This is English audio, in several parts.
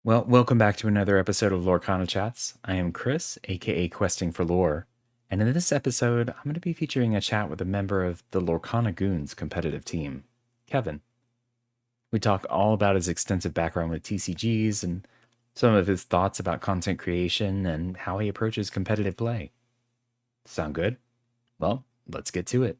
Well, welcome back to another episode of Lorcana Chats. I am Chris, aka Questing for Lore, and in this episode, I'm going to be featuring a chat with a member of the Lorcana Goons competitive team, Kevin. We talk all about his extensive background with TCGs and some of his thoughts about content creation and how he approaches competitive play. Sound good? Well, let's get to it.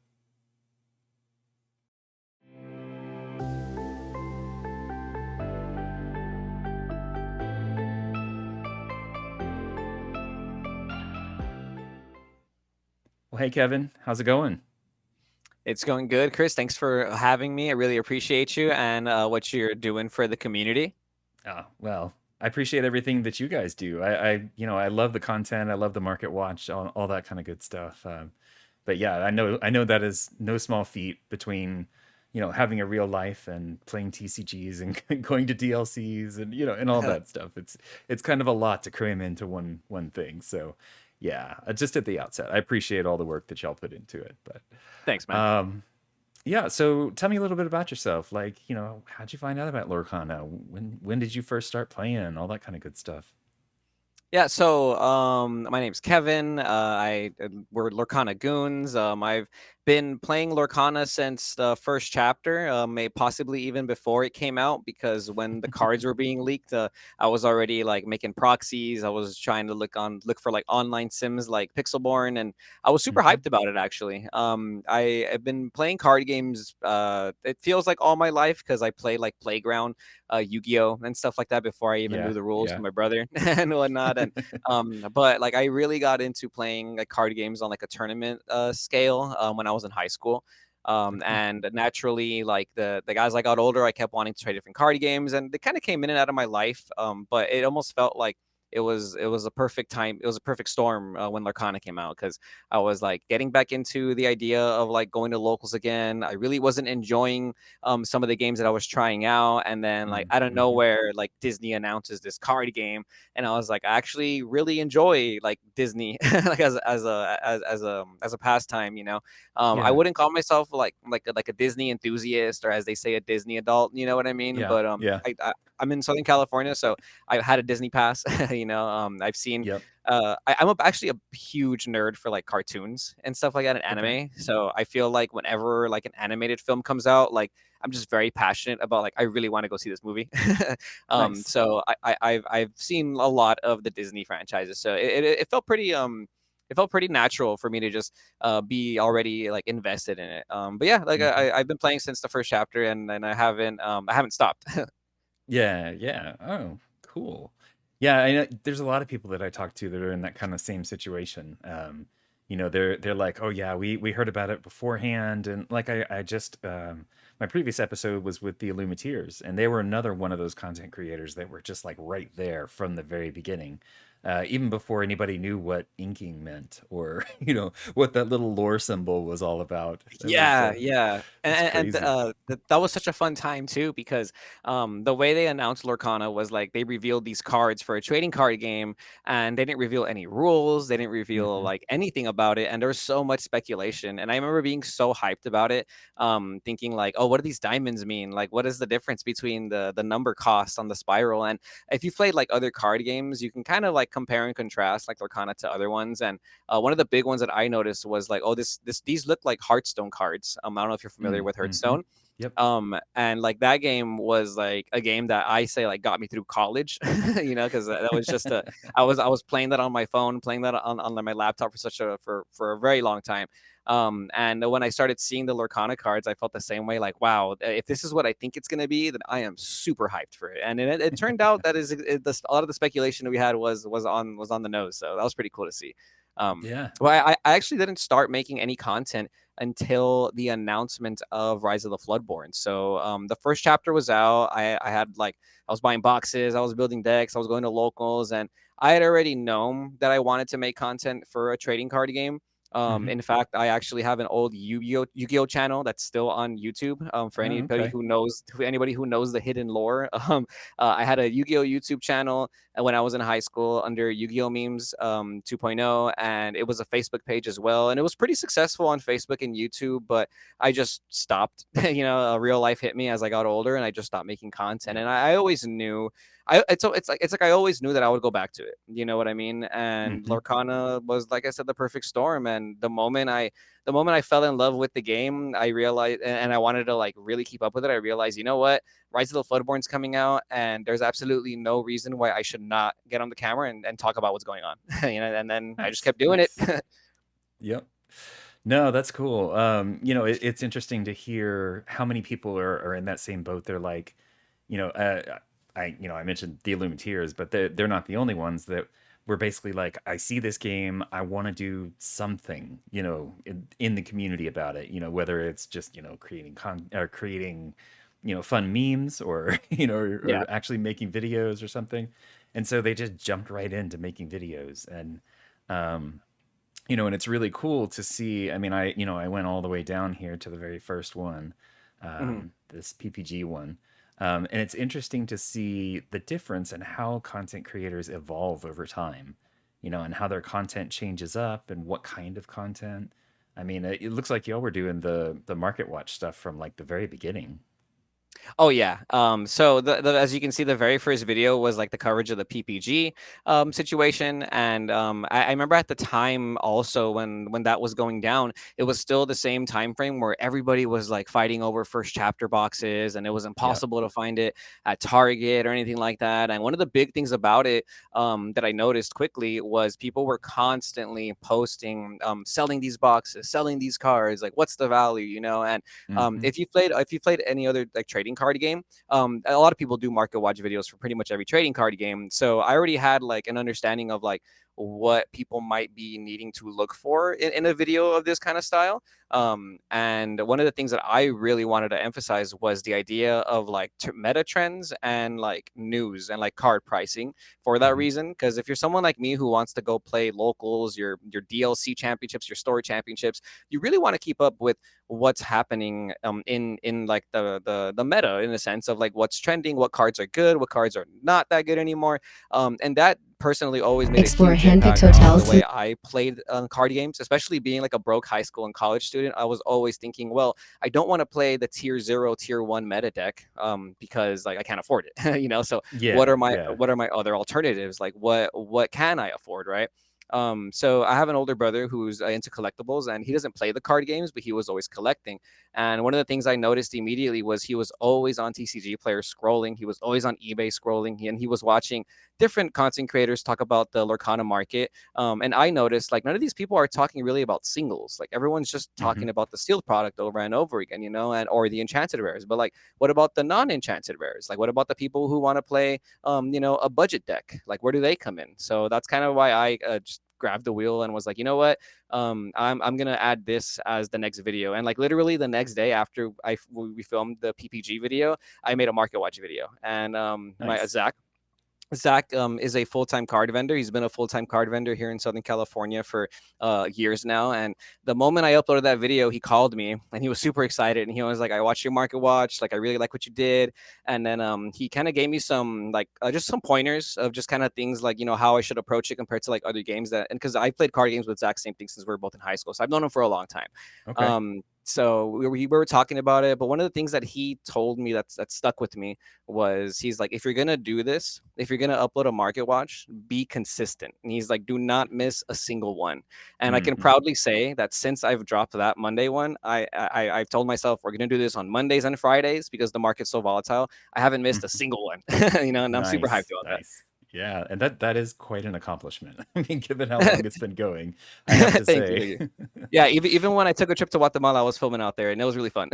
Well, hey, Kevin, how's it going? It's going good, Chris. Thanks for having me. I really appreciate you and what you're doing for the community. Oh, well, I appreciate everything that you guys do. I love the content. I love the market watch, all that kind of good stuff. But yeah, I know that is no small feat between, having a real life and playing TCGs and going to DLCs and and all that stuff. It's kind of a lot to cram into one thing. So, yeah, just at the outset, I appreciate all the work that y'all put into it. But Thanks, man. um, yeah, so tell me a little bit about yourself. Like, how'd you find out about Lorcana? When did you first start playing? All that kind of good stuff. Yeah, so my name's Kevin. We're Lorcana Goons. I've been playing Lorcana since the first chapter, possibly even before it came out, because when the cards were being leaked, I was already like making proxies. I was trying to look for like online sims like Pixelborn, and I was super Hmm. hyped about it actually. I've been playing card games. It feels like all my life because I play like Playground, Yu-Gi-Oh, and stuff like that before I even knew Yeah, the rules yeah. with my brother and whatnot. And but like I really got into playing like card games on like a tournament scale when I was in high school. Okay. And naturally, like the guys I got older, I kept wanting to try different card games, and they kind of came in and out of my life. But it almost felt like it was a perfect time. It was a perfect storm when Lorcana came out, because I was like getting back into the idea of like going to locals again. I really wasn't enjoying some of the games that I was trying out, and then like out of Mm-hmm. nowhere, like Disney announces this card game, and I was like, I actually really enjoy like Disney like as a pastime, you know. I Yeah, wouldn't call myself like a Disney enthusiast, or as they say, a Disney adult, you know what I mean? yeah, But yeah. I'm in Southern California, so I've had a Disney pass. You know, I've seen. Yep. Actually a huge nerd for like cartoons and stuff like that and Okay. anime. So I feel like whenever like an animated film comes out, like I'm just very passionate about like I really want to go see this movie. Nice. So I've seen a lot of the Disney franchises, so it felt pretty natural for me to just be already like invested in it. But yeah, like Hmm. I've been playing since the first chapter, and I haven't stopped. Yeah, yeah. Oh, cool. Yeah, I know there's a lot of people that I talk to that are in that kind of same situation. They're like, "Oh yeah, we heard about it beforehand." And like I just my previous episode was with the Illumineers, and they were another one of those content creators that were just like right there from the very beginning. Even before anybody knew what inking meant or, what that little lore symbol was all about. That was Yeah, yeah, that's crazy. that was such a fun time too, because the way they announced Lorcana was like they revealed these cards for a trading card game, and they didn't reveal any rules, they didn't reveal Hmm. like anything about it, and there was so much speculation. And I remember being so hyped about it, thinking like, oh, what do these diamonds mean? Like, what is the difference between the number cost on the spiral? And if you've played like other card games, you can kind of like compare and contrast like Lorcana to other ones. And one of the big ones that I noticed was like, oh, these look like Hearthstone cards. I don't know if you're familiar with Mm-hmm. Hearthstone. Yep. And like that game was like a game that I say like got me through college, you know, because that was just a I was playing that on my phone, playing that on my laptop for a very long time. And when I started seeing the Lorcana cards, I felt the same way. Like, wow, if this is what I think it's gonna be, then I am super hyped for it. And it turned out that a lot of the speculation that we had was on the nose. So that was pretty cool to see. Yeah. Well, I actually didn't start making any content until the announcement of Rise of the Floodborn. So the first chapter was out. I had like I was buying boxes, I was building decks, I was going to locals, and I had already known that I wanted to make content for a trading card game. Hmm. In fact, I actually have an old Yu-Gi-Oh channel that's still on YouTube. For Oh, okay. anybody who knows the hidden lore. I had a Yu-Gi-Oh YouTube channel when I was in high school under Yu-Gi-Oh memes 2.0, and it was a Facebook page as well, and it was pretty successful on Facebook and YouTube. But I just stopped. Real life hit me as I got older, and I just stopped making content. Yep. And I always knew it's like I always knew that I would go back to it. You know what I mean? And Hmm. Lorcana was, like I said, the perfect storm. And the moment I fell in love with the game, I realized, and I wanted to like really keep up with it. I realized, you know what? Rise of the Floodborn's coming out, and there's absolutely no reason why I should not get on the camera and talk about what's going on. And then I just Nice, kept doing it. nice. Yep. No, that's cool. It's interesting to hear how many people are in that same boat. They're like, you know, I mentioned the Illuminators, but they're not the only ones that were basically like, I see this game, I want to do something, in the community about it. Whether it's just creating creating, fun memes, or Yeah. or actually making videos or something. And so they just jumped right into making videos. Um, and it's really cool to see. I mean, I went all the way down here to the very first one, Mhm. this PPG one. And it's interesting to see the difference in how content creators evolve over time, and how their content changes up and what kind of content. I mean, it looks like y'all were doing the market watch stuff from like the very beginning. Oh yeah. So as you can see, the very first video was like the coverage of the PPG situation, and I remember at the time also when that was going down, it was still the same time frame where everybody was like fighting over first chapter boxes, and it was Yep. impossible to find it at Target or anything like that. And one of the big things about it that I noticed quickly was people were constantly posting, selling these boxes, selling these cards, like what's the value, and Hmm. if you played any other like trading card game, a lot of people do market watch videos for pretty much every trading card game. So I already had like an understanding of like what people might be needing to look for in a video of this kind of style. And one of the things that I really wanted to emphasize was the idea of like meta trends and like news and like card pricing for that Hmm. reason. Because if you're someone like me who wants to go play locals, your DLC championships, your story championships, you really want to keep up with what's happening in like the meta, in the sense of like what's trending, what cards are good, what cards are not that good anymore. And that personally always made a Explore huge hand-picked impact on the hotels. way I played card games, especially being like a broke high school and college student. I was always thinking, well, I don't want to play the tier 0, tier 1 meta deck, because like I can't afford it. So what Yeah. are my Yeah. what are my other alternatives? Like what can I afford, right? So I have an older brother who's into collectibles, and he doesn't play the card games, but he was always collecting. And one of the things I noticed immediately was he was always on TCG Player scrolling. He was always on eBay scrolling, and he was watching different content creators talk about the Lorcana market. And I noticed like none of these people are talking really about singles. Like everyone's just Hmm. talking about the sealed product over and over again, and or the enchanted rares. But like, what about the non-enchanted rares? Like, what about the people who want to play, a budget deck? Like, where do they come in? So that's kind of why I just grabbed the wheel and was like, you know what, I'm gonna add this as the next video. And like literally the next day after we filmed the PPG video, I made a market watch video. And my Nice. Zach is a full-time card vendor. He's been a full-time card vendor here in Southern California for years now. And the moment I uploaded that video, he called me and he was super excited. And he was like, "I watched your market watch. Like, I really like what you did." And then he kind of gave me some like just some pointers of just kind of things like how I should approach it compared to like other games that. And because I played card games with Zach, same thing since we were both in high school, so I've known him for a long time. Okay. So we were talking about it, but one of the things that he told me that stuck with me was he's like, if you're gonna do this, if you're gonna upload a market watch, be consistent. And he's like, do not miss a single one. And I can Hmm. proudly say that since I've dropped that Monday one, I've told myself we're gonna do this on Mondays and Fridays because the market's so volatile. I haven't missed a Hmm. single one, and I'm super hyped Nice, about that. nice. Yeah, and that is quite an accomplishment. I mean, given how long it's been going, I have to Thank you, say. thank you. Yeah, even when I took a trip to Guatemala, I was filming out there, and it was really fun.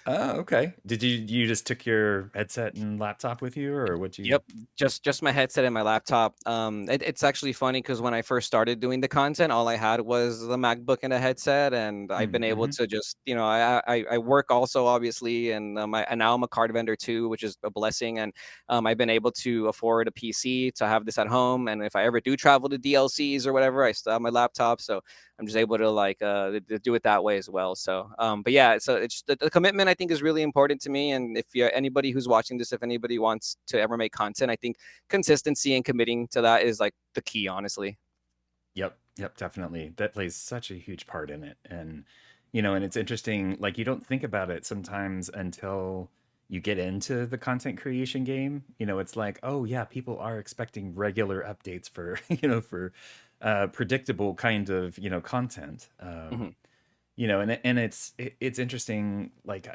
Oh, okay. Did you just took your headset and laptop with you, or would you? Yep, just my headset and my laptop. It's actually funny because when I first started doing the content, all I had was the MacBook and a headset, and I've been able Mm-hmm. to just, I work also obviously, and now I'm a card vendor too, which is a blessing, and I've been able to afford a PC to have this at home, and if I ever do travel to DLCs or whatever, I still have my laptop, so I'm just able to like do it that way as well. So, but yeah, so it's the commitment I think is really important to me. And if you're anybody who's watching this, if anybody wants to ever make content, I think consistency and committing to that is like the key, honestly. Yep, yep, definitely. That plays such a huge part in it. And and it's interesting, like you don't think about it sometimes until, you get into the content creation game, it's like, oh yeah, people are expecting regular updates for, for predictable kind of, content. Mhm. And it's interesting. Like,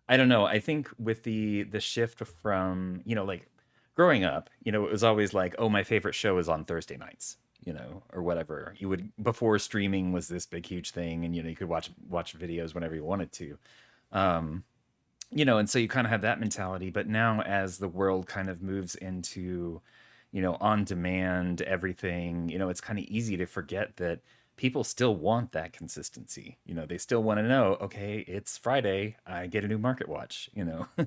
I don't know. I think with the shift from, like growing up, it was always like, oh, my favorite show is on Thursday nights, or whatever. You would, before streaming was this big huge thing, and you could watch videos whenever you wanted to. Um, and so you kind of have that mentality. But now, as the world kind of moves into, on demand everything, it's kind of easy to forget that people still want that consistency. They still want to know, okay, it's Friday, I get a new market watch,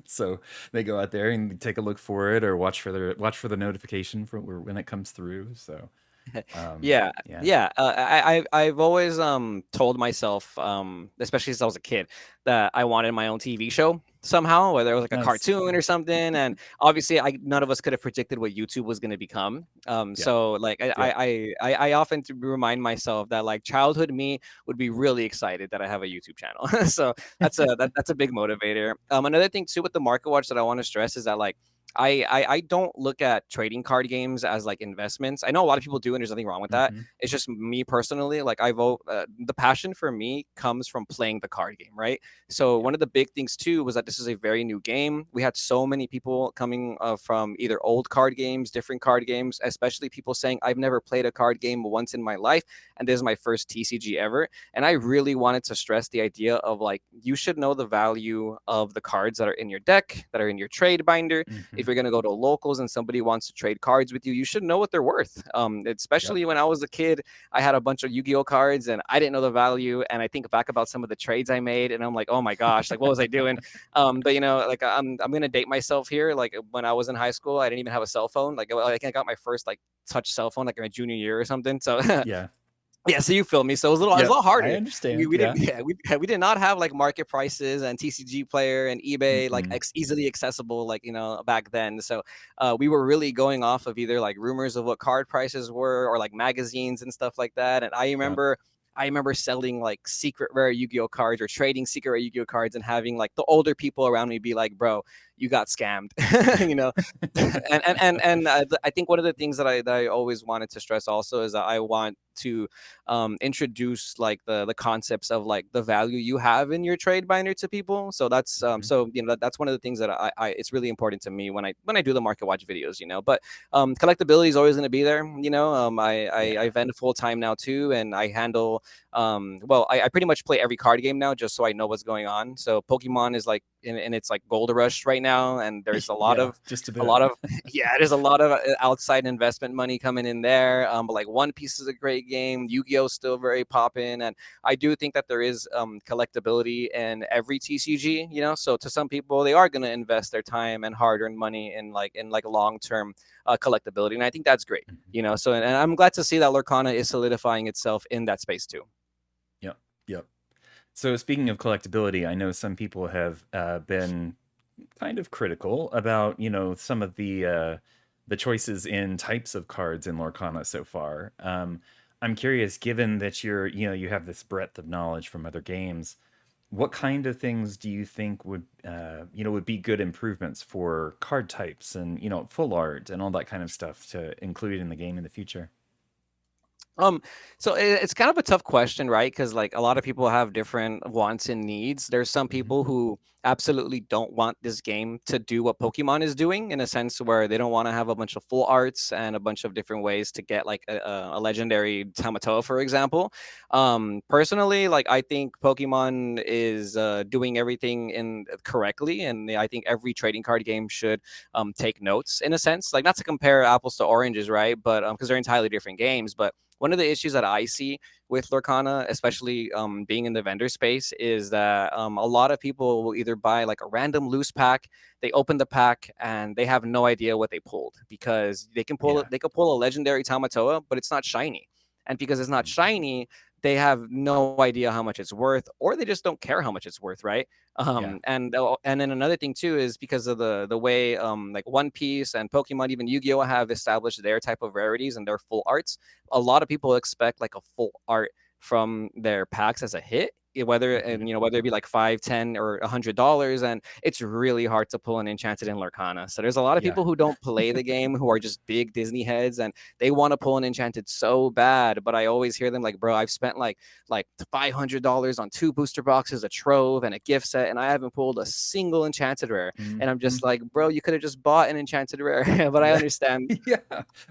so they go out there and take a look for it, or watch for the notification for when it comes through. So Yeah, yeah. yeah. I've always told myself, especially since I was a kid, that I wanted my own TV show somehow, whether it was like a Nice. cartoon or something. And obviously, I none of us could have predicted what YouTube was going to become. Yep. So like Yep. I often to remind myself that like childhood me would be really excited that I have a YouTube channel. So that's a big motivator. Another thing too with the market watch that I want to stress is that like I don't look at trading card games as like investments. I know a lot of people do, and there's nothing wrong with that. Hmm. It's just me personally. Like I vote. The passion for me comes from playing the card game, right? So Yep. one of the big things too was that this is a very new game. We had so many people coming from either old card games, different card games, especially people saying I've never played a card game once in my life, and this is my first TCG ever. And I really wanted to stress the idea of like you should know the value of the cards that are in your deck, that are in your trade binder. Hmm. If you're going to go to locals and somebody wants to trade cards with you, you should know what they're worth. Yep. Especially when I was a kid, I had a bunch of Yu-Gi-Oh cards and I didn't know the value. And I think back about some of the trades I made, and I'm like, oh my gosh, like what was I doing? But like I'm gonna date myself here. Like when I was in high school, I didn't even have a cell phone. Like I got my first like touch cell phone like in my junior year or something. So Yeah. yeah, so you feel me. So it was a Yep. lot I harder. understand. We didn't Yeah. yeah, we did not have like market prices and TCG player and eBay like Mm-mm. easily accessible like back then. So we were really going off of either like rumors of what card prices were or like magazines and stuff like that. And Yep. I remember selling like secret rare Yu-Gi-Oh cards or trading secret rare Yu-Gi-Oh cards and having like the older people around me be like, "Bro, you got scammed," you know. And I think one of the things that I always wanted to stress also is that I want to introduce like the concepts of like the value you have in your trade binder to people. So that's Mhm. that's one of the things that I it's really important to me when I do the market watch videos, but collectability is always going to be there. I Yeah. vend full time now too, and I handle well, I pretty much play every card game now just so I know what's going on. So Pokemon is like in its like gold rush right now, and there's Yeah, just a a bit. lot of yeah, there's a lot of outside investment money coming in there. But like One Piece is a great game. Yu-Gi-Oh is still very poppin', and I do think that there is collectability in every TCG. So to some people, they are going to invest their time and hard-earned money in like long-term collectability, and I think that's great. Mhm. So and I'm glad to see that Lorcana is solidifying itself in that space too. Yep. Yep. So speaking of collectability, I know some people have been kind of critical about, some of the choices in types of cards in Lorcana so far. I'm curious, given that you have this breadth of knowledge from other games, what kind of things do you think would be good improvements for card types and, full art and all that kind of stuff to include in the game in the future? Um, so it's kind of a tough question, right? Because like a lot of people have different wants and needs. There's some Hmm. people who absolutely don't want this game to do what Pokemon is doing, in a sense where they don't want to have a bunch of full arts and a bunch of different ways to get like a legendary Tamatoa, for example. Personally, like I think Pokemon is doing everything in correctly, and I think every trading card game should take notes in a sense, like not to compare apples to oranges, right? But because they're entirely different games, but one of the issues that I see with Lorcana, especially being in the vendor space, is that a lot of people will either buy like a random loose pack, they open the pack and they have no idea what they pulled because Yeah. they could pull a legendary Tamatoa, but it's not shiny, and because it's not Mm. shiny, they have no idea how much it's worth, or they just don't care how much it's worth, right? Yeah. And then another thing too is because of the way like One Piece and Pokemon, even Yu-Gi-Oh have established their type of rarities and their full arts. A lot of people expect like a full art from their packs as a hit, whether Mhm. and whether it be like 5, 10, or $100, and it's really hard to pull an enchanted in Lorcana. So there's a lot of Yeah. people who don't play the game who are just big Disney heads, and they want to pull an enchanted so bad. But I always hear them like, bro, I've spent like $500 on 2 booster boxes, a trove, and a gift set, and I haven't pulled a single enchanted rare. And I'm just Mhm. like, bro, you could have just bought an enchanted rare. But I Yeah. understand. Yeah.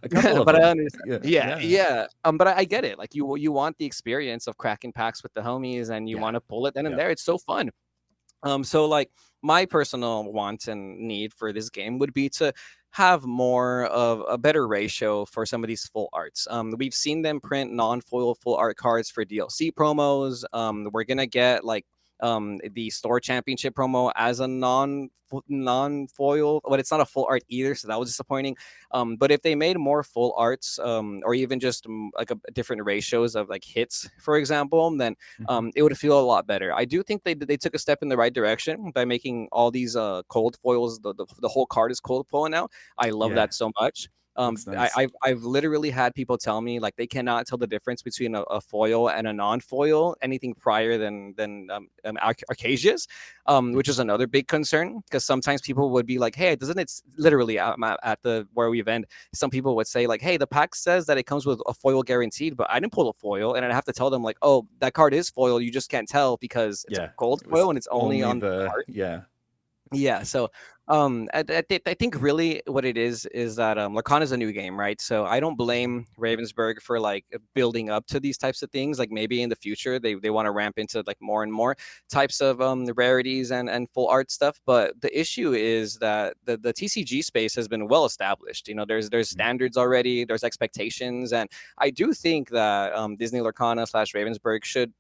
A couple of But I them. understand. Yeah, Yeah, yeah, yeah. But I get it. Like you want the experience of cracking packs with the homies, and you yeah, want to pull it then and yep. there. It's so fun. So like my personal want and need for this game would be to have more of a better ratio for some of these full arts. We've seen them print non-foil full art cards for DLC promos. We're gonna get like the store championship promo as a non-foil, but it's not a full art either, so that was disappointing. But if they made more full arts, or even just like a different ratios of like hits, for example, then Mhm. it would feel a lot better. I do think they took a step in the right direction by making all these cold foils. The whole card is cold foil now. I love Yeah, that so much. looks nice. I've literally had people tell me like they cannot tell the difference between a foil and a non-foil anything prior than Arcasia's, which Mhm. is another big concern, because sometimes people would be like, hey, doesn't it literally at the where we vend, some people would say like, hey, the pack says that it comes with a foil guaranteed, but I didn't pull a foil, and I have to tell them like, oh, that card is foil, you just can't tell because it's a Yeah. gold It was foil and it's only only on the art. yeah. Yeah, so I think really what it is that Lorcana is a new game, right? So I don't Mhm. blame Ravensburg for like building up to these types of things. Like maybe in the future they want to ramp into like more and more types of rarities and full art stuff. But the issue is that the TCG space has been well established. There's Mhm. standards already, there's expectations, and I do think that Disney Lorcana slash Ravensburg should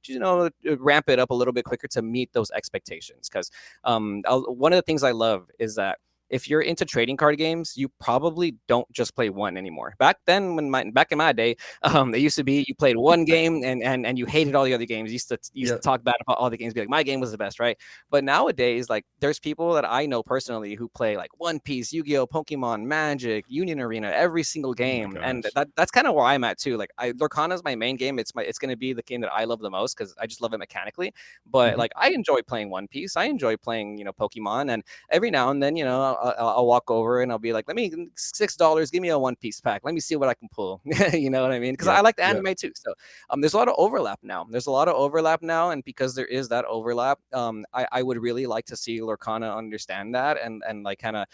ramp it up a little bit quicker to meet those expectations, because one of the things I love is that if you're into trading card games, you probably don't just play one anymore. Back then, back in my day, it used to be you played one game and you hated all the other games. You used to Yep. talk bad about all the games, be like, my game was the best, right? But nowadays, like there's people that I know personally who play like One Piece, Yu-Gi-Oh, Pokemon, Magic, Union Arena, every single Oh my game, and gosh. that's kind of where I'm at too. Like Lorcana is my main game. It's gonna be the game that I love the most because I just love it mechanically. But Mhm. like I enjoy playing One Piece. I enjoy playing Pokemon, and every now and then I'll walk over and I'll be like, let me $6, give me a One Piece pack. Let me see what I can pull. You know what I mean? Because I Yep, like the yep. anime too. So there's a lot of overlap now. There's a lot of overlap now, and because there is that overlap, I would really like to see Lorcana understand that and like kind of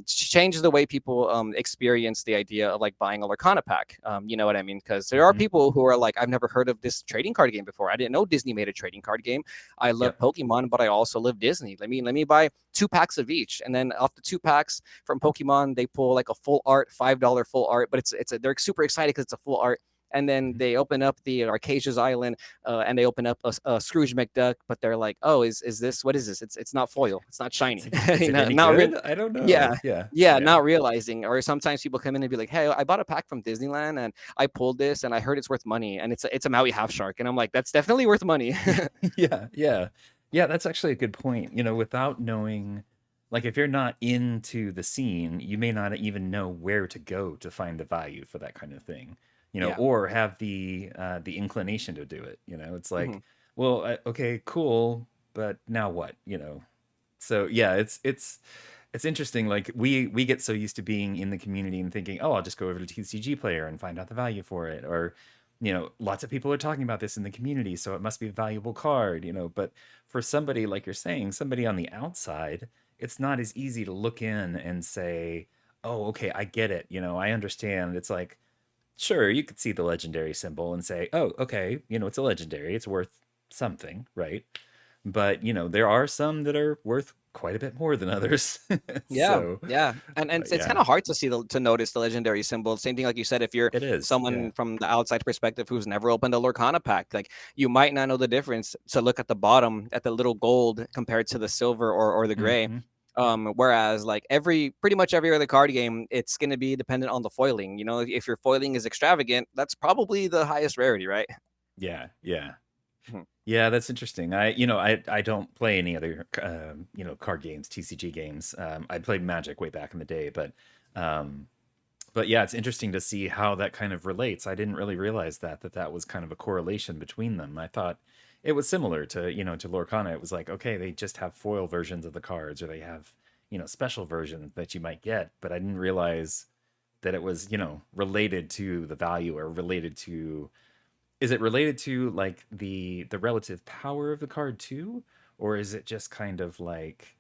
change the way people experience the idea of like buying a Lorcana pack. You know what I mean? Because there are Mhm. people who are like, I've never heard of this trading card game before. I didn't know Disney made a trading card game. I love Yep. Pokemon, but I also love Disney. Let me buy 2 packs of each, and then off the 2 packs from Pokemon, they pull like a full art, $5 full art, but they're super excited because it's a full art. And then Mhm. they open up the Arcasia's Island, and they open up a Scrooge McDuck, but they're like, oh, is this what is this? It's not foil, it's not It's shiny, like, is it any not real. good? I don't Yeah, know. Yeah, yeah, yeah. not realizing. Or sometimes people come in and be like, hey, I bought a pack from Disneyland and I pulled this and I heard it's worth money, and it's a Maui half shark, and I'm like, that's definitely worth money. Yeah, yeah. Yeah, that's actually a good point. Without knowing, like, if you're not into the scene, you may not even know where to go to find the value for that kind of thing, Yeah. or have the inclination to do it. It's Mhm. like, well, okay, cool, but now what? So yeah, it's interesting. Like we get so used to being in the community and thinking, oh, I'll just go over to TCG Player and find out the value for it, or lots of people are talking about this in the community, so it must be a valuable card. But for somebody like you're saying, somebody on the outside, it's not as easy to look in and say, oh, okay, I get it. I understand. It's like, sure, you could see the legendary symbol and say, oh, okay, it's a legendary, it's worth something, right? But there are some that are worth quite a bit more than others. Yeah, So, yeah, and it's kind yeah, of hard to notice the legendary symbol. Same thing, like you said, if you're it is. someone Yeah. from the outside perspective who's never opened a Lorcana pack, like you might not know the difference to look at the bottom at the little gold compared to the silver or the gray. Hmm. Whereas like pretty much every other card game, it's going to be dependent on the foiling. If your foiling is extravagant, that's probably the highest rarity, right? Yeah, yeah. Yeah, that's interesting. I don't play any other card games, TCG games. I played Magic way back in the day, um but yeah, it's interesting to see how that kind of relates. I didn't really realize that was kind of a correlation between them. I thought it was similar to, to Lorcana. It was like, okay, they just have foil versions of the cards, or they have, special versions that you might get, but I didn't realize that it was, related to the value, or related to, is it related to like the relative power of the card too, or is it just kind of like,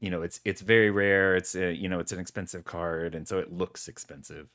it's very rare, it's a, it's an expensive card, and so it looks expensive.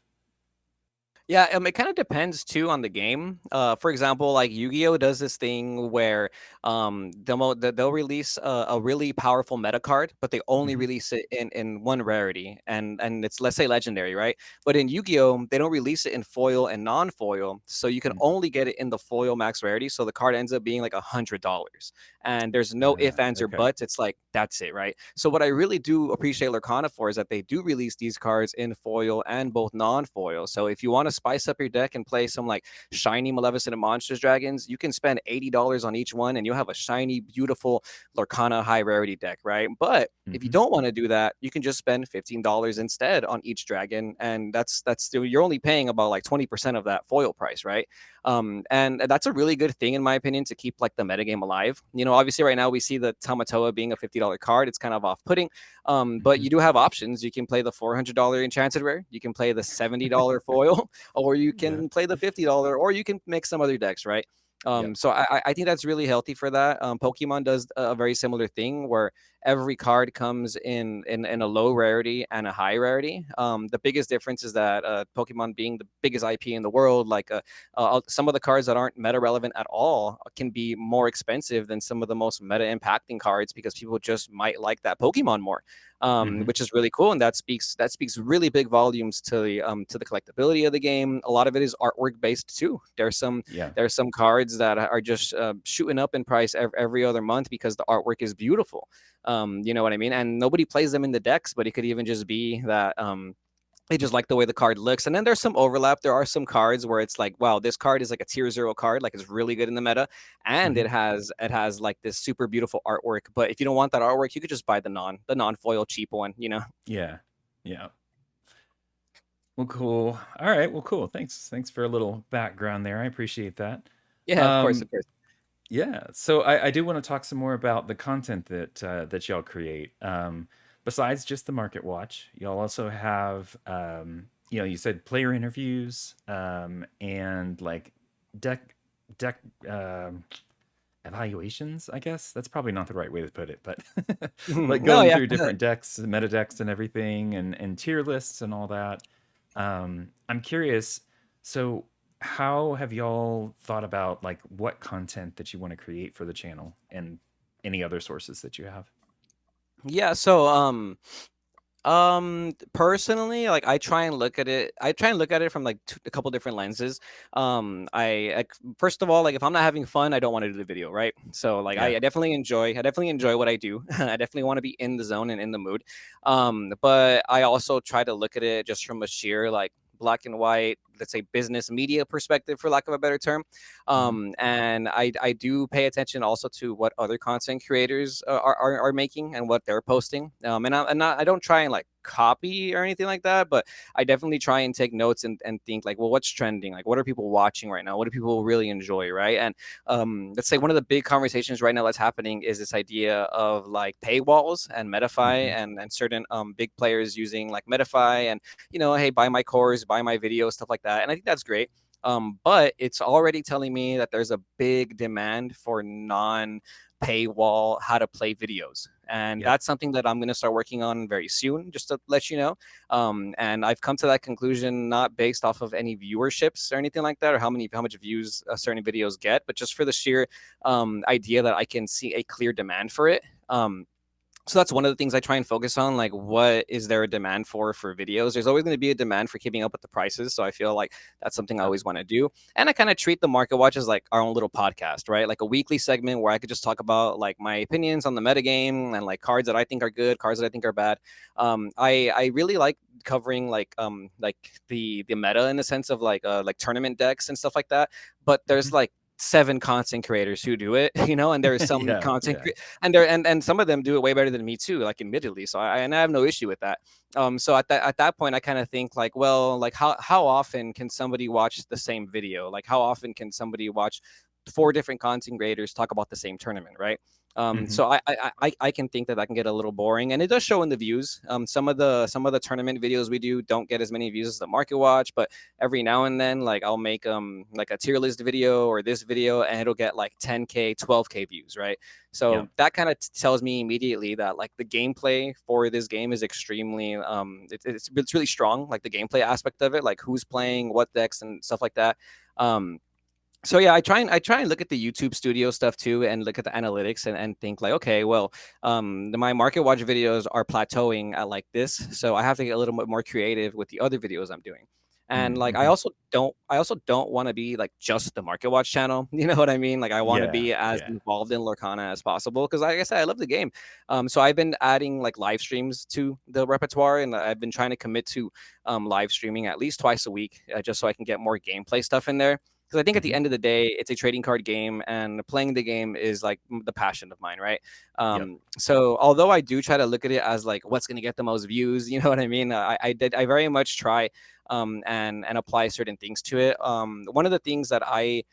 Yeah, it kind of depends too on the game. For example, like Yu-Gi-Oh does this thing where they'll release a really powerful meta card, but they only Hmm. release it in one rarity, and it's, let's say, legendary, right? But in Yu-Gi-Oh, they don't release it in foil and non-foil, so you can only get it in the foil max rarity. So the card ends up being like $100, and there's no if, ands, or Okay. buts. It's like that's it, right? So what I really do appreciate Lorcana for is that they do release these cards in foil and both non-foil. So if you want to spice up your deck and play some like shiny Maleficent and Monsters Dragons, you can spend $80 on each one and you'll have a shiny, beautiful Lorcana high rarity deck, right? But if you Hmm. don't want to do that, you can just spend $15 instead on each dragon, and that's still, you're only paying about like 20% of that foil price, right? And that's a really good thing in my opinion to keep like the metagame alive. Obviously right now we see the Tamatoa being a $50 card. It's kind of off-putting, but Hmm. you do have options. You can play the $400 enchanted rare, you can play the $70 foil, or you Yeah. can play the $50, or you can mix some other decks, right? Yep. So I think that's really healthy for that. Pokemon does a very similar thing where every card comes in a low rarity and a high rarity. The biggest difference is that Pokemon being the biggest IP in the world, like some of the cards that aren't meta relevant at all can be more expensive than some of the most meta impacting cards because people just might like that Pokemon more, Hmm. which is really cool, and that speaks really big volumes to the collectability of the game. A lot of it is artwork based too. Yeah. There's some cards that are just shooting up in price every other month because the artwork is beautiful. You know what I mean? And nobody plays them in the decks, but it could even just be that they just like the way the card looks. And then there's some overlap. There are some cards where it's like, wow, this card is like a tier 0 card, like it's really good in the meta, and Hmm. it has like this super beautiful artwork. But if you don't want that artwork, you could just buy the non foil cheap one. Yeah. Yeah. Well, cool. All right. Well, cool. Thanks for a little background there. I appreciate that. Yeah, of course, Um, of course. yeah. So I do want to talk some more about the content that y'all create. Besides just the Market Watch, y'all also have, you said player interviews, and like deck evaluations. I guess that's probably not the right way to put it, but like No, going yeah. through different decks, meta decks, and everything, and tier lists and all that. I'm curious. So, how have y'all thought about like what content that you want to create for the channel, and any other sources that you have? Yeah, so personally, like I try and look at it from like a couple different lenses. First of all, like if I'm not having fun, I don't want to do the video, right? So like Yeah. I definitely enjoy what I do. I definitely want to be in the zone and in the mood. But I also try to look at it just from a sheer like black and white, let's say business media perspective, for lack of a better term. Hmm. And I do pay attention also to what other content creators are making and what they're posting. And I don't try and like copy or anything like that, but I definitely try and take notes and think like, well, what's trending? Like, what are people watching right now? What do people really enjoy, right? And let's say one of the big conversations right now that's happening is this idea of like paywalls and Metafy, Hmm. and certain big players using like Metafy, and hey, buy my course, buy my videos, stuff like that. And I think that's great. But it's already telling me that there's a big demand for non paywall how to play videos. And Yep. that's something that I'm going to start working on very soon, just to let you know. And I've come to that conclusion not based off of any viewerships or anything like that, or how much views certain videos get, but just for the sheer idea that I can see a clear demand for it. So that's one of the things I try and focus on. Like, what is there a demand for videos? There's always going to be a demand for keeping up with the prices. So I feel like that's something I Yep. always want to do. And I kind of treat the Market Watch as like our own little podcast, right? Like a weekly segment where I could just talk about like my opinions on the metagame and like cards that I think are good, cards that I think are bad. I really like covering like the meta in the sense of like tournament decks and stuff like that. But there's Hmm. like 7 content creators who do it, and there's some Yeah. Yeah. and some of them do it way better than me too, like admittedly. So I have no issue with that. So at that point, I kind of think like, well, like how often can somebody watch the same video? Like how often can somebody watch 4 different content creators talk about the same tournament, right? Hmm. So I can think that can get a little boring, and it does show in the views. Some of the tournament videos we do don't get as many views as the market watch, but every now and then, like I'll make like a tier list video or this video, and it'll get like 10K, 12K views, right? Yeah. So that kind of tells me immediately that like the gameplay for this game is extremely it's really strong, like the gameplay aspect of it, like who's playing, what decks, and stuff like that. Um, so yeah, I try and look at the YouTube studio stuff too, and look at the analytics, and think like, okay, well, my market watch videos are plateauing at like this, so I have to get a little bit more creative with the other videos I'm doing. And like Mm-hmm. I also don't want to be like just the market watch channel. You know what I mean? Like I want to Yeah. be as Yeah. involved in Lorcana as possible, because like I said, I love the game. So I've been adding like live streams to the repertoire, and I've been trying to commit to live streaming at least twice a week, just so I can get more gameplay stuff in there, because I think at the Hmm. end of the day, it's a trading card game, and playing the game is like the passion of mine, right? Yep. So although I do try to look at it as like what's going to get the most views, you know what I mean? I very much try and apply certain things to it. One of the things that I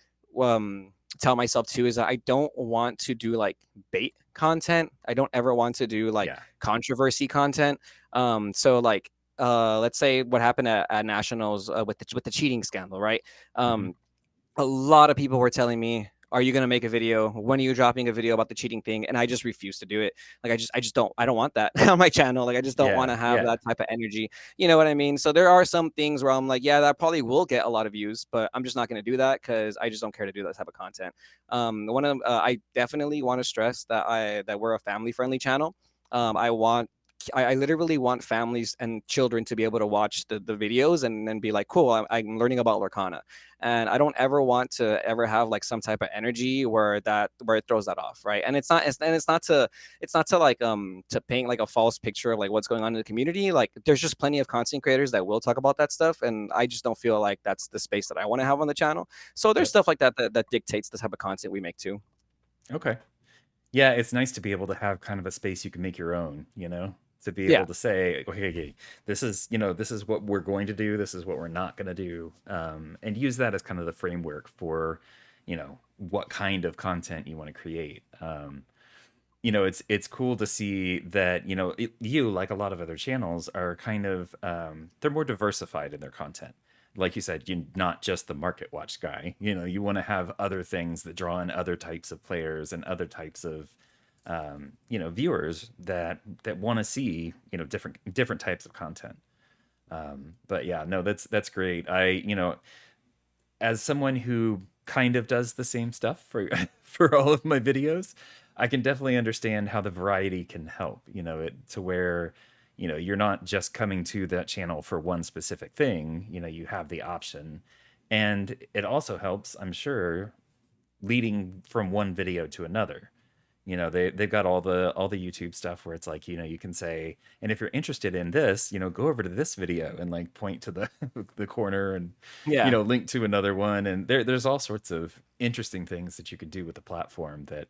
tell myself too is that I don't want to do like bait content. I don't ever want to do like Yeah. controversy content. So like let's say what happened at nationals with the cheating scandal, right? Hmm. um a lot of people were telling me, "Are you gonna make a video? When are you dropping a video about the cheating thing?" And I just refuse to do it. Like I just I don't want that on my channel. Like I just don't want Yeah. to have Yeah. that type of energy. You know what I mean? So there are some things where I'm like, yeah, that probably will get a lot of views, but I'm just not gonna do that because I just don't care to do that type of content. One of I definitely want to stress that we're a family friendly channel. I want I literally want families and children to be able to watch the videos and then be like, cool, I'm learning about Lorcana. And I don't ever want to ever have like some type of energy where it throws that off, right? And it's not to like to paint like a false picture of like what's going on in the community. Like there's just plenty of content creators that will talk about that stuff, and I just don't feel like that's the space that I want to have on the channel. So there's Yep. stuff like that dictates the type of content we make too. Okay. Yeah, it's nice to be able to have kind of a space you can make your own, you know, to be Yeah. able to say, okay, okay, this is, this is what we're going to do, this is what we're not going to do, and use that as kind of the framework for, what kind of content you want to create. It's cool to see that, you, like a lot of other channels, are kind of, they're more diversified in their content. Like you said, you're not just the market watch guy. You want to have other things that draw in other types of players and other types of, viewers that want to see, different types of content. But yeah, no, that's great. As someone who kind of does the same stuff for for all of my videos, I can definitely understand how the variety can help, it to where, you're not just coming to that channel for one specific thing, you have the option. And it also helps, I'm sure, leading from one video to another. They've got all the YouTube stuff where it's like, you can say, and if you're interested in this, go over to this video and like point to the the corner and Yeah. link to another one. And there's all sorts of interesting things that you could do with the platform that,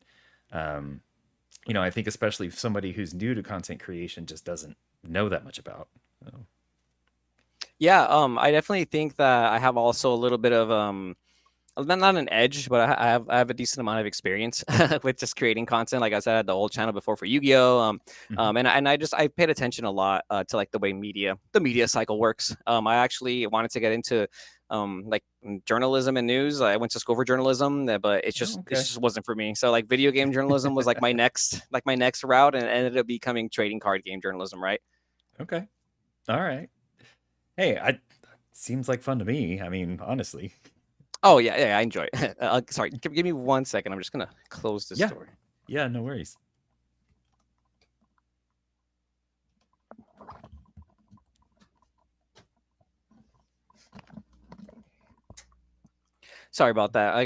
um, I think especially if somebody who's new to content creation just doesn't know that much about. So, Yeah, I definitely think that I have also a little bit of not an edge, but I have a decent amount of experience with just creating content. Like I said, I had the old channel before for Yu-Gi-Oh. mhm. And I paid attention a lot to like the way the media cycle works. I actually wanted to get into like journalism and news. I went to school for journalism, but Oh, it okay. just wasn't for me. So like video game journalism was like my next route, and it ended up becoming trading card game journalism, right? Okay. All right. Hey, I seems like fun to me. I mean, honestly. Oh yeah, yeah, I enjoy it. Sorry, give me 1 second. I'm just gonna close this Yeah. door. Yeah, no worries. Sorry about that. I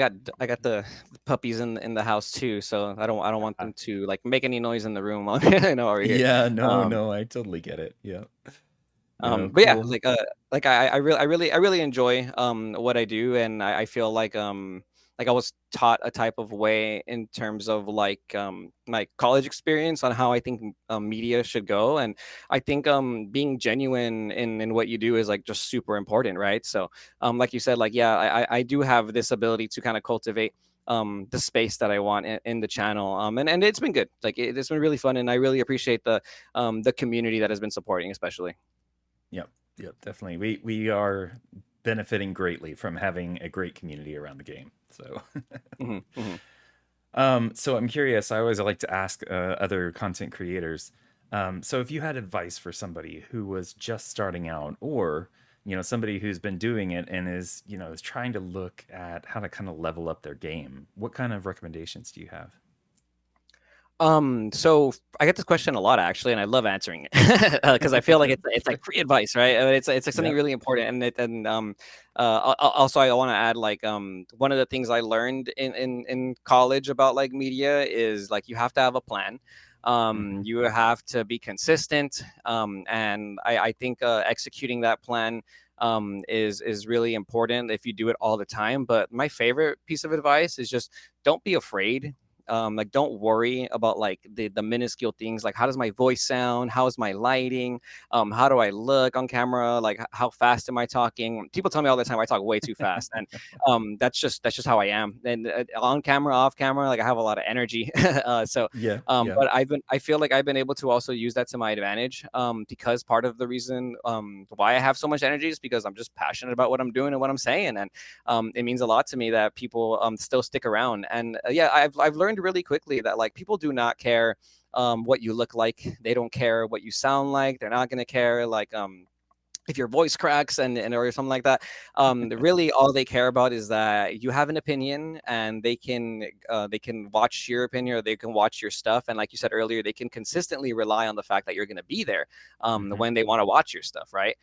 got the puppies in the house too, so I don't want Uh, them to like make any noise in the room while you know over here. yeah, no, Um, no, I totally get it. Yeah. No, but yeah, cool. like I really enjoy what I do, and I feel like I was taught a type of way in terms of like my college experience on how I think media should go, and I think being genuine in what you do is like just super important, right? So like you said, like yeah, I do have this ability to kind of cultivate the space that I want in the channel. And it's been good. Like it's been really fun, and I really appreciate the community that has been supporting, especially. Yep, yep, definitely. We are benefiting greatly from having a great community around the game. So, Hmm, hmm. so I'm curious. I always like to ask other content creators. So, if you had advice for somebody who was just starting out, or somebody who's been doing it and is trying to look at how to kind of level up their game, what kind of recommendations do you have? So I get this question a lot actually, and I love answering it because I feel like it's like free advice, right? It's like something Yep. really important, and also I want to add like one of the things I learned in college about like media is like you have to have a plan. Hmm. You have to be consistent, and I think executing that plan is really important if you do it all the time. But my favorite piece of advice is just don't be afraid. Like don't worry about like the minuscule things, like how does my voice sound, how is my lighting, how do I look on camera, like how fast am I talking. People tell me all the time I talk way too fast, and that's just how I am. And on camera, off camera, like I have a lot of energy. So Yeah. Yeah. but I feel like I've been able to also use that to my advantage, because part of the reason why I have so much energy is because I'm just passionate about what I'm doing and what I'm saying. And it means a lot to me that people still stick around. And yeah, I've learned really quickly that like people do not care what you look like. They don't care what you sound like. They're not going to care like if your voice cracks and or something like that. Really all they care about is that you have an opinion, and they can watch your opinion, or they can watch your stuff, and like you said earlier, they can consistently rely on the fact that you're going to be there Hmm. when they want to watch your stuff, right?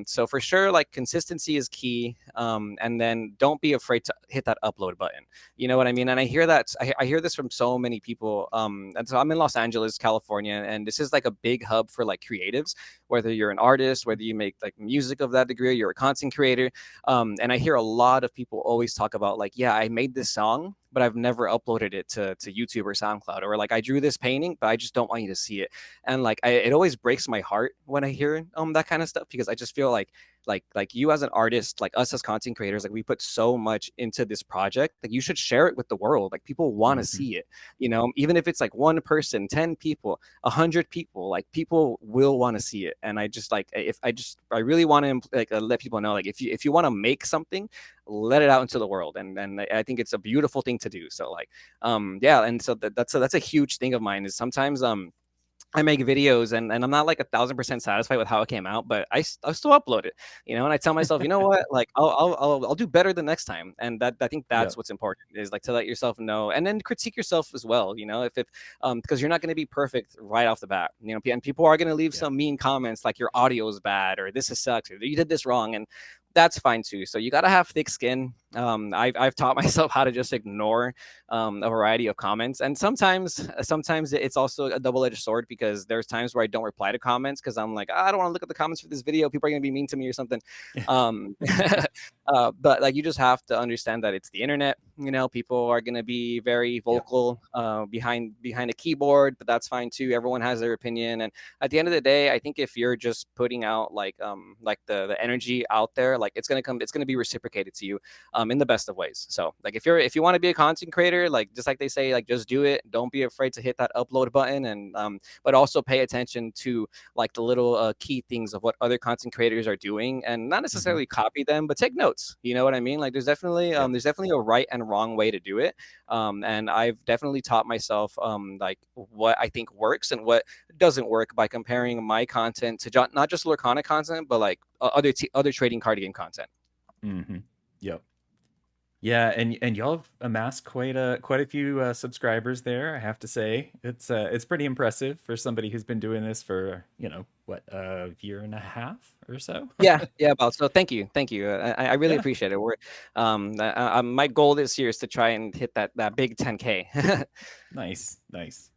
So for sure, like consistency is key, and then don't be afraid to hit that upload button. You know what I mean? And I hear that I hear this from so many people. And so I'm in Los Angeles, California, and this is like a big hub for like creatives, whether you're an artist, whether you make like music of that degree, or you're a content creator. And I hear a lot of people always talk about like, yeah, I made this song, but I've never uploaded it to YouTube or SoundCloud, or like I drew this painting, but I just don't want you to see it. And like it always breaks my heart when I hear that kind of stuff, because I just feel like you as an artist, like us as content creators, like we put so much into this project, like you should share it with the world. Like people want to Hmm. see it, even if it's like one person, 10 people, 100 people, like people will want to see it. And I just like, if I really want to like let people know, like if you want to make something, let it out into the world. And I think it's a beautiful thing to do. So like yeah, and so that's a huge thing of mine, is sometimes I make videos, and I'm not like 1,000% satisfied with how it came out, but I still upload it, and I tell myself, you know what, like I'll do better the next time. And that I think that's Yep. what's important, is like to let yourself know, and then critique yourself as well, if because you're not going to be perfect right off the bat, and people are going to leave Yeah. some mean comments like your audio is bad, or this is sucks, or you did this wrong, and that's fine too. So you got to have thick skin. I've taught myself how to just ignore a variety of comments. And sometimes it's also a double-edged sword, because there's times where I don't reply to comments because I'm like, I don't want to look at the comments for this video. People are gonna be mean to me or something. Um, but like you just have to understand that it's the internet. People are gonna be very Yep. vocal behind a keyboard, but that's fine too. Everyone has their opinion, and at the end of the day, I think if you're just putting out like the energy out there, like it's gonna be reciprocated to you in the best of ways. So like if you want to be a content creator, like just like they say, like just do it. Don't be afraid to hit that upload button, and but also pay attention to like the little key things of what other content creators are doing, and not Hmm. necessarily copy them, but take notes. You know what I mean? Like Yep. there's definitely a right and wrong way to do it. And I've definitely taught myself like what I think works and what doesn't work by comparing my content to not just Lorcana content, but like other trading card game content. Hmm. Yep. Yeah, and y'all have amassed quite a few subscribers there. I have to say, it's pretty impressive for somebody who's been doing this for what, a year and a half or so. Yeah, yeah, about so thank you. I really Yeah, appreciate it. My goal this year is to try and hit that big 10K. nice, nice.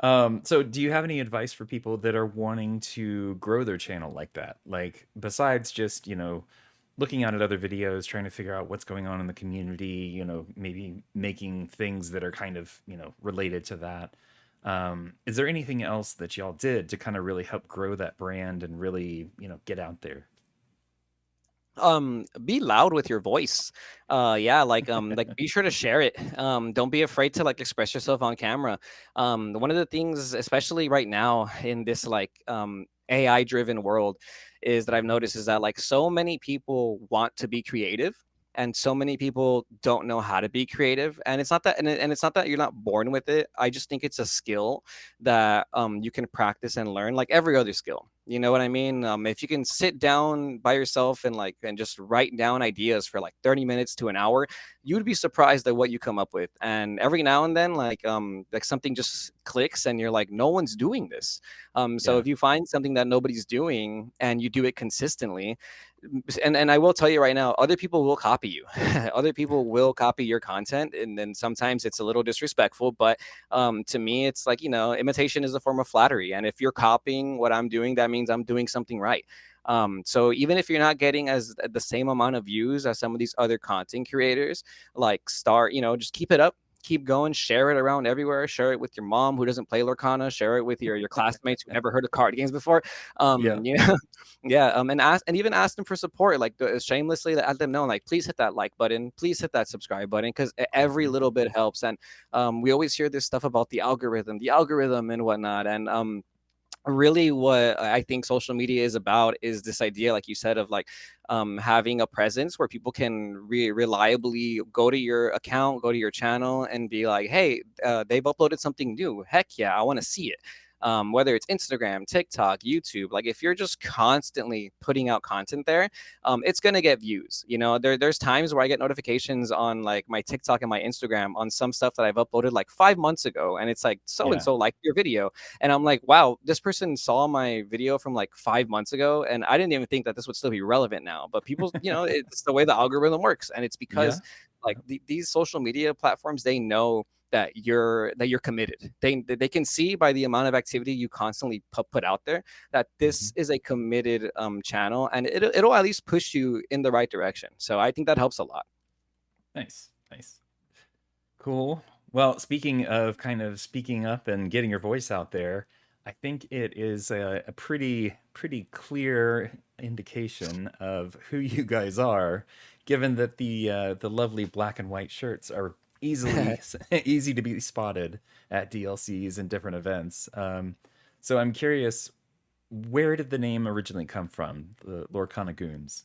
So do you have any advice for people that are wanting to grow their channel like that? Like besides just, looking at other videos, trying to figure out what's going on in the community, maybe making things that are kind of, related to that. Is there anything else that y'all did to kind of really help grow that brand and really, get out there? Be loud with your voice. Yeah, like be sure to share it. Don't be afraid to like express yourself on camera. One of the things, especially right now in this like AI driven world, is that I've Mhm. noticed is that like so many people want to be creative, and so many people don't know how to be creative. And it's not that, and it's not that you're not born with it. I just think it's a skill that you can practice and learn like every other skill. You know what I mean? If you can sit down by yourself and like and just write down ideas for like 30 minutes to an hour, you'd be surprised at what you come up with. And every now and then like something just clicks and you're like, no one's doing this. So Yeah. if you find something that nobody's doing and you do it consistently, and I will tell you right now, other people will copy you. Other people will copy your content, and then sometimes it's a little disrespectful, but to me it's like, you know, imitation is a form of flattery, and if you're copying what I'm doing, that means I'm doing something right. So even if you're not getting as the same amount of views as some of these other content creators, like start, you know, just keep it up, keep going, share it around everywhere, share it with your mom who doesn't play Lorcana, share it with your classmates who never heard of card games before. Yeah. You know, yeah, and ask, and even ask them for support, like shamelessly let them know, like, please hit that like button, please hit that subscribe button, because every Mhm. little bit helps. And we always hear this stuff about the algorithm and whatnot. And really what I think social media is about is this idea, like you said, of like having a presence where people can reliably go to your account, go to your channel, and be like, hey, they've uploaded something new. Heck yeah, I want to see it. Whether it's Instagram, TikTok, YouTube, like if you're just constantly putting out content there, it's gonna get views. You know, there's times where I get notifications on like my TikTok and my Instagram on some stuff that I've uploaded like 5 months ago, and it's like so and Yeah. so liked your video, and I'm like, wow, this person saw my video from like 5 months ago, and I didn't even think that this would still be relevant now. But people, you know, it's the way the algorithm works, and it's because Yeah. like these social media platforms, they know that you're committed. They can see by the amount of activity you constantly put out there that Mhm. this is a committed channel, and it'll at least push you in the right direction. So I think that helps a lot. Nice. Nice. Cool. Well, speaking of kind of speaking up and getting your voice out there, I think it is a pretty clear indication of who you guys are, given that the lovely black and white shirts are easily easy to be spotted at DLCs and different events. So I'm curious, where did the name originally come from, the Lorcana Goons?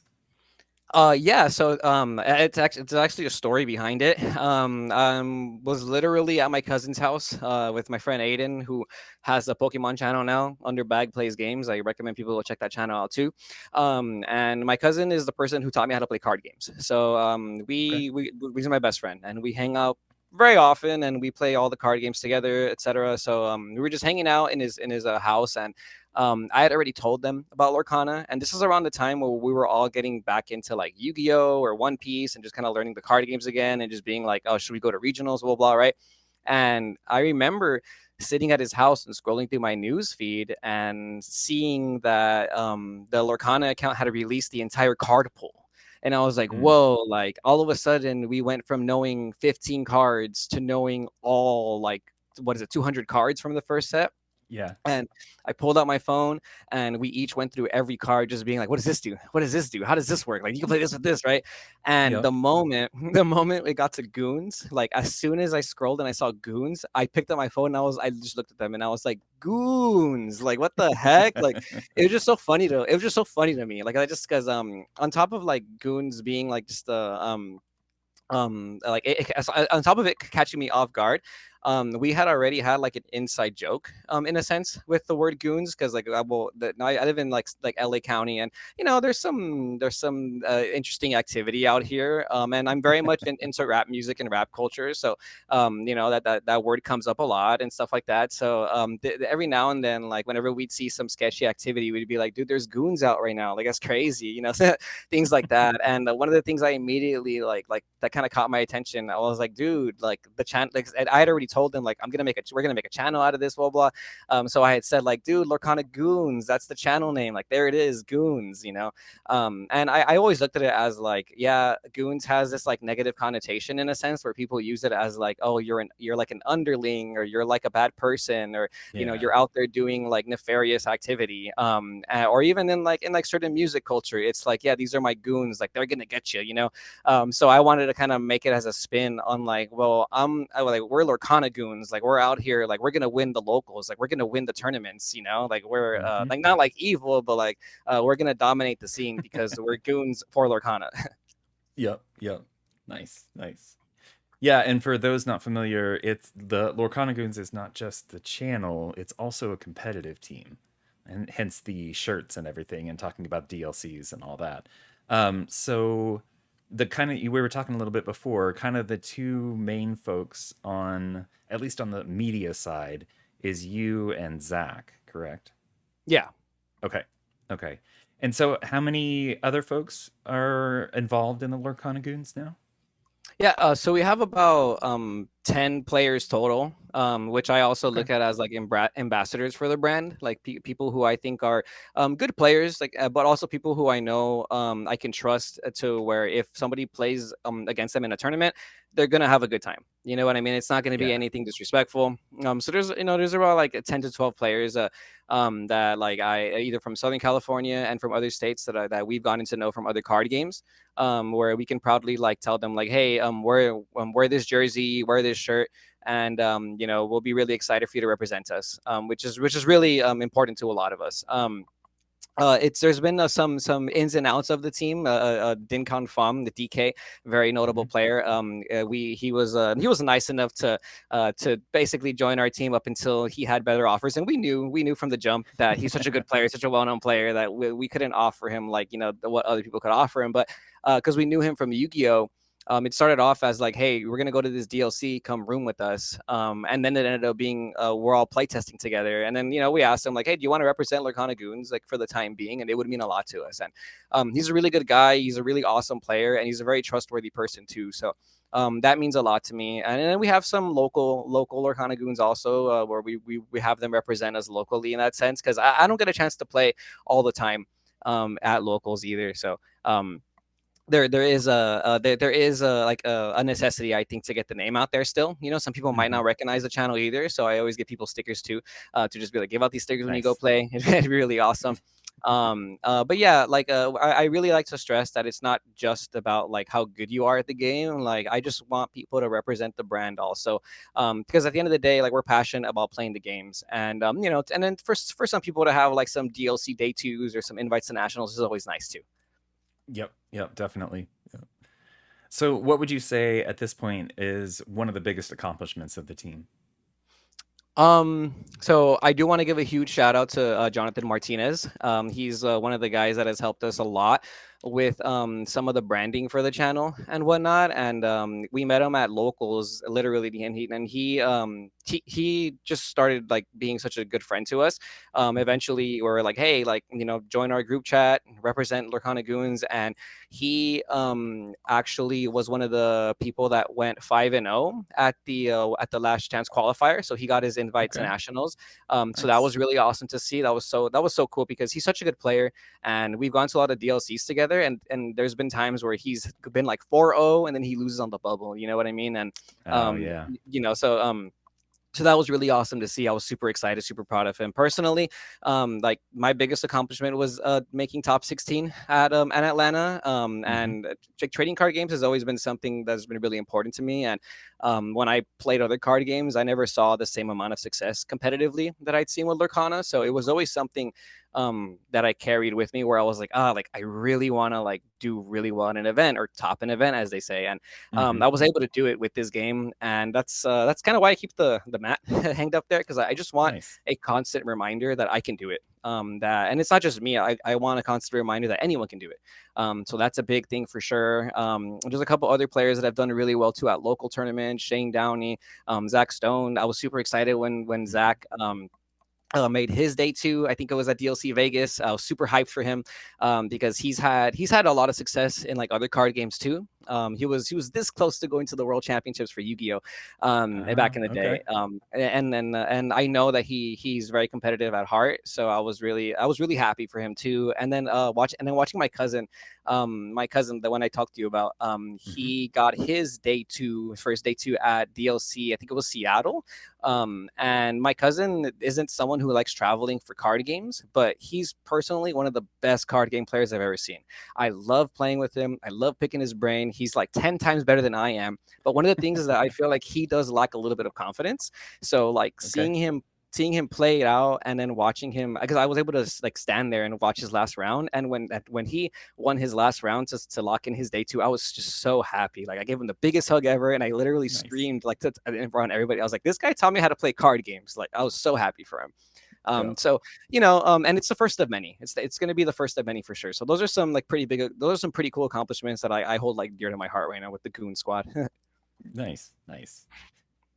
Yeah, so it's actually a story behind it. Was literally at my cousin's house with my friend Aiden, who has a Pokemon channel now under Bag Plays Games. I recommend people go check that channel out too. And my cousin is the person who taught me how to play card games. So Okay. he's my best friend, and we hang out very often, and we play all the card games together, etc. So we were just hanging out in his house, and I had already told them about Lorcana, and this is around the time where we were all getting back into like Yu-Gi-Oh or One Piece, and just kind of learning the card games again, and just being like, oh, should we go to regionals, blah blah, right? And I remember sitting at his house and scrolling through my news feed and seeing that the Lorcana account had released the entire card pool. And I was like, Mm, whoa, like all of a sudden we went from knowing 15 cards to knowing all like, what is it, 200 cards from the first set. yeah. And I pulled out my phone and we each went through every card, just being like, what does this do? What does this do? How does this work? Like, you can play this with this, right? And Yep. the moment the moment we got to Goons, like as soon as I scrolled and I saw Goons, I picked up my phone and I just looked at them and I was like, Goons, like what the heck? Like it was just so funny to me. Like I just, because on top of like Goons being like just like on top of it catching me off guard, we had already had like an inside joke in a sense with the word goons, because like I live in like LA County, and you know there's some interesting activity out here, and I'm very much into rap music and rap culture. So you know that word comes up a lot and stuff like that. So every now and then, like whenever we'd see some sketchy activity, we'd be like, dude, there's goons out right now, like that's crazy, you know. Things like that. And one of the things I immediately like that kind of caught my attention. I was like, dude, like the channel, like I had already told him like we're gonna make a channel out of this, blah blah. So I had said like, dude, Lorcana Goons, that's the channel name. Like there it is, Goons, you know. And I always looked at it as like, yeah, Goons has this like negative connotation in a sense where people use it as like, oh, you're like an underling, or you're like a bad person, or you know, Yeah. you're out there doing like nefarious activity. Or even in like certain music culture, it's like, yeah, these are my goons, like they're gonna get you, you know. So I wanted to kind of make it as a spin on like, well, like we're Lorcana Goons, like we're out here, like we're gonna win the locals, like we're gonna win the tournaments, you know, like we're Hmm. like not like evil, but like we're gonna dominate the scene because we're goons for Lorcana. Yep. Yep. Nice. Nice. Yeah, and for those not familiar, it's the Lorcana Goons is not just the channel, it's also a competitive team. And hence the shirts and everything and talking about DLCs and all that. So the kind of we were talking a little bit before, kind of the two main folks on at least on the media side is you and Zach, correct? Yeah. Okay. Okay. And so how many other folks are involved in the Lorcana Goons now? Yeah, so we have about 10 players total, which I also Okay. look at as like ambassadors for the brand, like people who I think are good players, like but also people who I know I can trust to where if somebody plays against them in a tournament, they're gonna have a good time. You know what I mean? It's not gonna be Yeah. anything disrespectful. So there's about like 10 to 12 players that like I either from Southern California and from other states that we've gotten to know from other card games, where we can proudly like tell them like, hey, wear this jersey, wear this shirt, and you know, we'll be really excited for you to represent us, which is really important to a lot of us. It's there's been some ins and outs of the team. Dinkan Pham, the DK, very notable Hmm. player. He was nice enough to basically join our team up until he had better offers, and we knew from the jump that he's such a good player, such a well known player that we couldn't offer him like, you know, what other people could offer him, but because we knew him from Yu-Gi-Oh. It started off as like, hey, we're gonna go to this DLC, come room with us, and then it ended up being we're all playtesting together. And then, you know, we asked him like, hey, do you want to represent Lorcana Goons like for the time being? And it would mean a lot to us. And he's a really good guy. He's a really awesome player, and he's a very trustworthy person too. So that means a lot to me. And then we have some local Lorcana Goons also, where we have them represent us locally in that sense, because I don't get a chance to play all the time at locals either. So there is like a necessity, I think, to get the name out there still. You know, some people might Hmm. not recognize the channel either, so I always give people stickers too, to just be like, give out these stickers when you go Nice. play. It's really awesome. But yeah, like I really like to stress that it's not just about like how good you are at the game. Like I just want people to represent the brand also, because at the end of the day, like we're passionate about playing the games, and you know, and then for some people to have like some DLC day twos or some invites to nationals is always nice too. Yep. Yep. Definitely. Yep. So, what would you say at this point is one of the biggest accomplishments of the team? So I do want to give a huge shout out to Jonathan Martinez. He's one of the guys that has helped us a lot with some of the branding for the channel and whatnot. And we met him at locals, literally, and he just started like being such a good friend to us. Hmm. Eventually, we were like, hey, like, you know, join our group chat, represent Lorcana Goons, and he actually was one of the people that went 5-0 at the last chance qualifier. So he got his invite to Okay. nationals. So that Nice. was really awesome to see. That was so cool because he's such a good player, and we've gone to a lot of DLCs together. And there's been times where he's been like 4-0 and then he loses on the bubble. You know what I mean? And Oh yeah. you know, so that was really awesome to see. I was super excited, super proud of him personally. Like my biggest accomplishment was making top 16 at Atlanta. Hmm. And trading card games has always been something that's been really important to me. And when I played other card games, I never saw the same amount of success competitively that I'd seen with Lorcana. So it was always something that I carried with me, where I was like, like I really want to like do really well in an event, or top an event, as they say. And Hmm. I was able to do it with this game, and that's kind of why I keep the mat hanged up there, because I just want Nice. a constant reminder that I can do it. And it's not just me. I want a constant reminder that anyone can do it. So that's a big thing for sure. There's a couple other players that have done really well too at local tournaments. Shane Downey, Zach Stone. I was super excited when Hmm. Zach made his day too. I think it was at DLC Vegas. I was super hyped for him because he's had a lot of success in like other card games too. He was this close to going to the World Championships for Yu-Gi-Oh, back in the Okay. day. And I know that he's very competitive at heart, so I was really happy for him too. And then watching my cousin, the one I talked to you about, Hmm. he got his first day two at DLC. I think it was Seattle. And my cousin isn't someone who likes traveling for card games, but he's personally one of the best card game players I've ever seen. I love playing with him. I love picking his brain. He's like 10 times better than I am. But one of the things is that I feel like he does lack a little bit of confidence. So like Okay. seeing him play it out, and then watching him, because I was able to like stand there and watch his last round. And when he won his last round to lock in his day two, I was just so happy. Like I gave him the biggest hug ever, and I literally Nice. screamed like in front of everybody. I was like, "This guy taught me how to play card games." Like I was so happy for him. Yeah. So and it's the first of many. It's going to be the first of many for sure. So those are some like pretty big. Those are some pretty cool accomplishments that I hold like dear to my heart right now with the Goon Squad. Nice. Nice.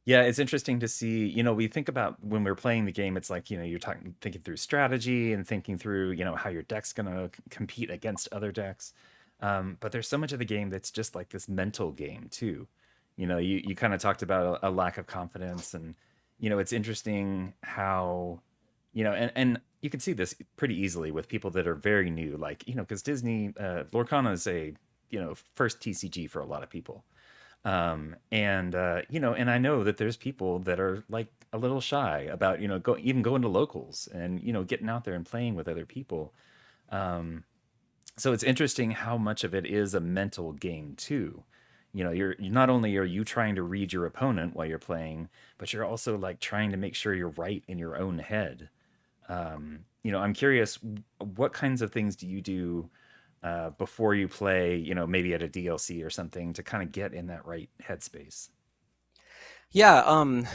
Yeah, it's interesting to see, we think about when we're playing the game, it's like, you're thinking through strategy and thinking through, how your deck's going to compete against other decks. But there's so much of the game that's just like this mental game too. You kind of talked about a lack of confidence, and, it's interesting how, and you can see this pretty easily with people that are very new, like, because Disney, Lorcana is a, first TCG for a lot of people. And I know that there's people that are like a little shy about, even going to locals and, getting out there and playing with other people. So it's interesting how much of it is a mental game too. You're not only are you trying to read your opponent while you're playing, but you're also like trying to make sure you're right in your own head. I'm curious, what kinds of things do you do before you play, maybe at a DLC or something, to kind of get in that right headspace? Yeah,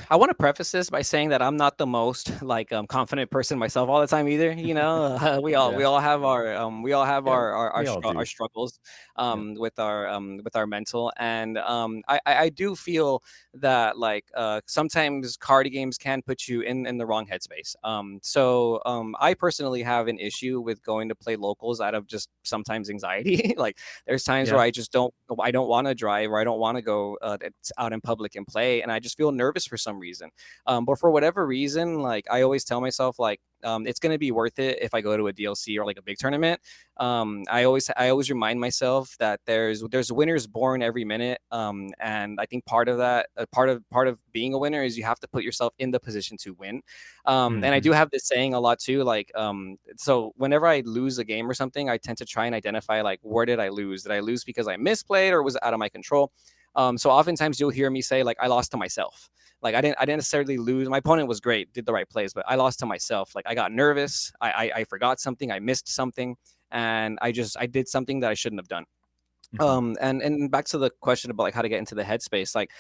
I want to preface this by saying that I'm not the most like confident person myself all the time either. We Yeah. all have Yeah. our We all our do. struggles Yeah. with our mental. And I do feel that like sometimes card games can put you in the wrong headspace. So I personally have an issue with going to play locals out of just sometimes anxiety. Like there's times where Yeah. I don't want to drive, or I don't want to go out in public and play, and I just feel nervous for some reason. But for whatever reason, like I always tell myself, like it's going to be worth it if I go to a DLC or like a big tournament. I always remind myself that there's winners born every minute. And I think part of that, part of being a winner is you have to put yourself in the position to win. And I Hmm. do have this saying a lot too, like so whenever I lose a game or something, I tend to try and identify like, where did I lose? Did I lose because I misplayed, or was it out of my control? So oftentimes you'll hear me say like, I lost to myself. Like I didn't necessarily lose. My opponent was great, did the right plays, but I lost to myself. Like I got nervous. I forgot something. I missed something, and I did something that I shouldn't have done. Hmm. And back to the question about like how to get into the headspace. Like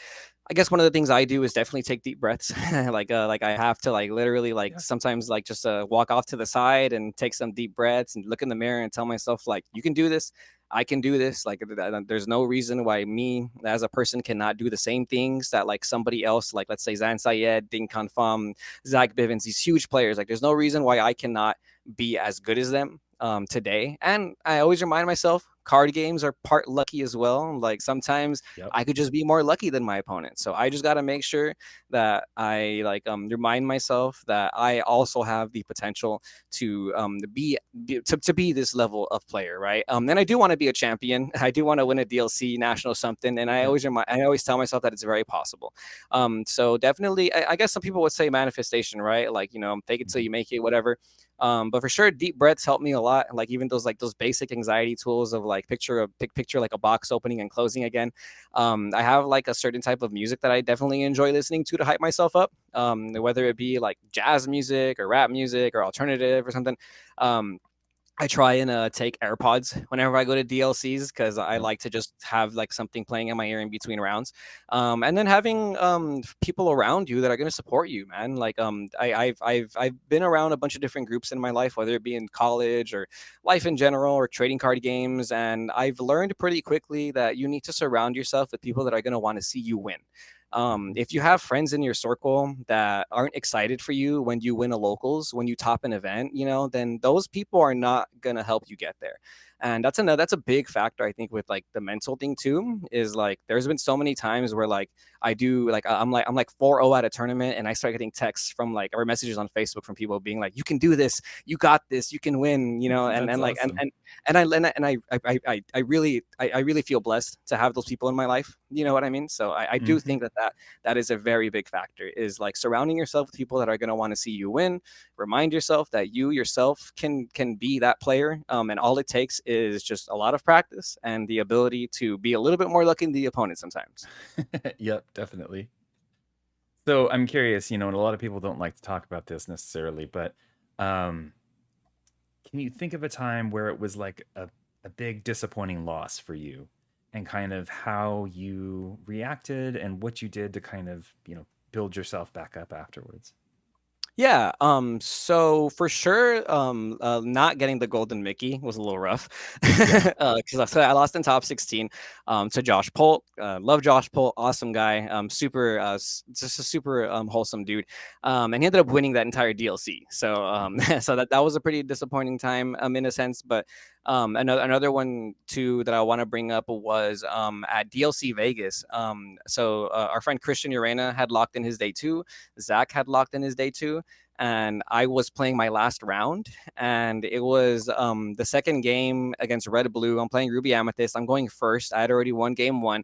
I guess one of the things I do is definitely take deep breaths. Like I have to like literally like Yeah. sometimes like just walk off to the side and take some deep breaths and look in the mirror and tell myself like, you can do this. I can do this. Like there's no reason why me as a person cannot do the same things that like somebody else, like let's say Zan Sayed, Ding Kanfam, Zach Bivens, these huge players. Like there's no reason why I cannot be as good as them today. And I always remind myself card games are part lucky as well. Like sometimes Yep. I could just be more lucky than my opponent. So I just got to make sure that I like remind myself that I also have the potential to be this level of player, right? And I do want to be a champion. I do want to win a DLC national something, and Yep. I always tell myself that it's very possible. So definitely, I guess some people would say manifestation, right? Like fake it till Hmm. you make it, whatever. But for sure, deep breaths help me a lot. Like even those basic anxiety tools of like picture like a box opening and closing again. I have like a certain type of music that I definitely enjoy listening to hype myself up. Whether it be like jazz music or rap music or alternative or something. I try and take AirPods whenever I go to DLCs because I Yep. like to just have like something playing in my ear in between rounds, and then having people around you that are going to support you, man. Like I've been around a bunch of different groups in my life, whether it be in college or life in general or trading card games, and I've learned pretty quickly that you need to surround yourself with people that are going to want to see you win. Hmm. If you have friends in your circle that aren't excited for you when you win a locals, when you top an event, then those people are not gonna help you get there. And that's a big factor, I think, with like the mental thing too, is like there's been so many times where like I do like I'm like 4-0 at a tournament, and I start getting texts from like, or messages on Facebook from people being like, you can do this, you got this, you can win, and That's like awesome. I really I really feel blessed to have those people in my life. You know what I mean? So I do Hmm. think that is a very big factor, is like surrounding yourself with people that are going to want to see you win. Remind yourself that you yourself can be that player, and all it takes is just a lot of practice and the ability to be a little bit more lucky than the opponent sometimes. Yep, definitely. So I'm curious, and a lot of people don't like to talk about this necessarily, but um, can you think of a time where it was like a big disappointing loss for you, and kind of how you reacted and what you did to kind of, build yourself back up afterwards? Yeah, so for sure, not getting the golden Mickey was a little rough, Yeah. because I lost in top 16, to Josh Polt. Love Josh Polt, awesome guy, super, just a super wholesome dude, and he ended up winning that entire DLC. So, Hmm. so that was a pretty disappointing time, in a sense. But another one too that I want to bring up was at DLC Vegas. So our friend Christian Urena had locked in his day two. Zach had locked in his day two, and I was playing my last round, and it was the second game against Red Blue. I'm playing Ruby Amethyst. I'm going first. I had already won game one,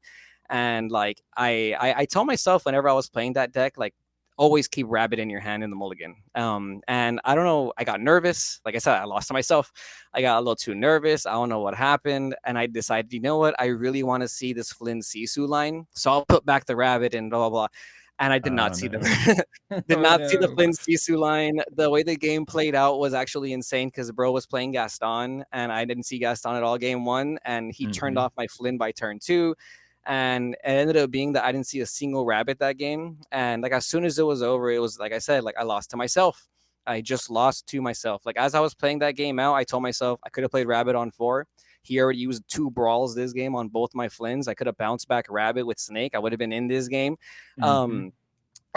and like I told myself whenever I was playing that deck, like always keep rabbit in your hand in the mulligan. And I don't know, I got nervous. Like I said, I lost to myself. I got a little too nervous. I don't know what happened, and I decided, you know what, I really want to see this Flynn Sisu line, so I'll put back the rabbit and blah blah blah. And I did not Oh see the no. did Oh not see the no. Flynn Sisu line. The way the game played out was actually insane, because bro was playing Gaston, and I didn't see Gaston at all game one, and he turned Hmm. off my Flynn by turn two. And it ended up being that I didn't see a single rabbit that game. And like as soon as it was over, it was like I said, like I lost to myself. I just lost to myself. Like as I was playing that game out, I told myself I could have played rabbit on four. He already used two brawls this game on both my Flynns. I could have bounced back rabbit with Snake. I would have been in this game. Hmm. Um,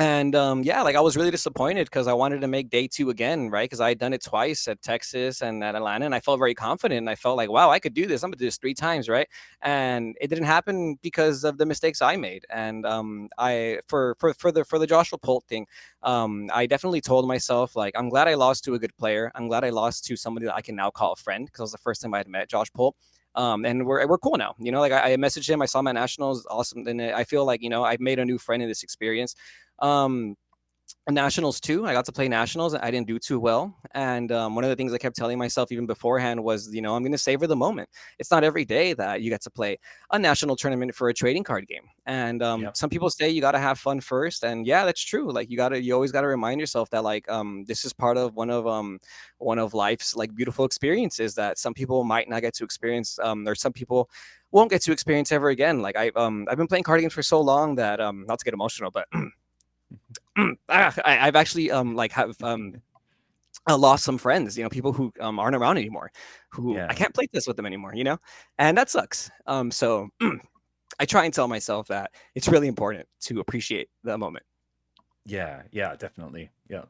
and yeah, like I was really disappointed because I wanted to make day two again, right? Because I had done it twice at Texas and at Atlanta, and I felt very confident. And I felt like, wow, I could do this. I'm gonna do this three times, right? And it didn't happen because of the mistakes I made. And I for the Joshua Polt thing, I definitely told myself like, I'm glad I lost to a good player. I'm glad I lost to somebody that I can now call a friend, because it was the first time I had met Josh Polt. And we're cool now. Like I messaged him. I saw him at nationals. Awesome. And I feel like I've made a new friend in this experience. Um, Nationals too. I got to play nationals, and I didn't do too well. And one of the things I kept telling myself even beforehand was, I'm going to savor the moment. It's not every day that you get to play a national tournament for a trading card game. And Yep. some people say you got to have fun first, and yeah, that's true. Like you always got to remind yourself that like this is part of one of life's like beautiful experiences that some people might not get to experience, or some people won't get to experience ever again. Like I've been playing card games for so long that not to get emotional, but I've actually like have lost some friends, people who aren't around anymore, who I Yeah. can't play this with them anymore, and that sucks. So I try and tell myself that it's really important to appreciate the moment. Yeah. Yeah. Definitely. Yeah.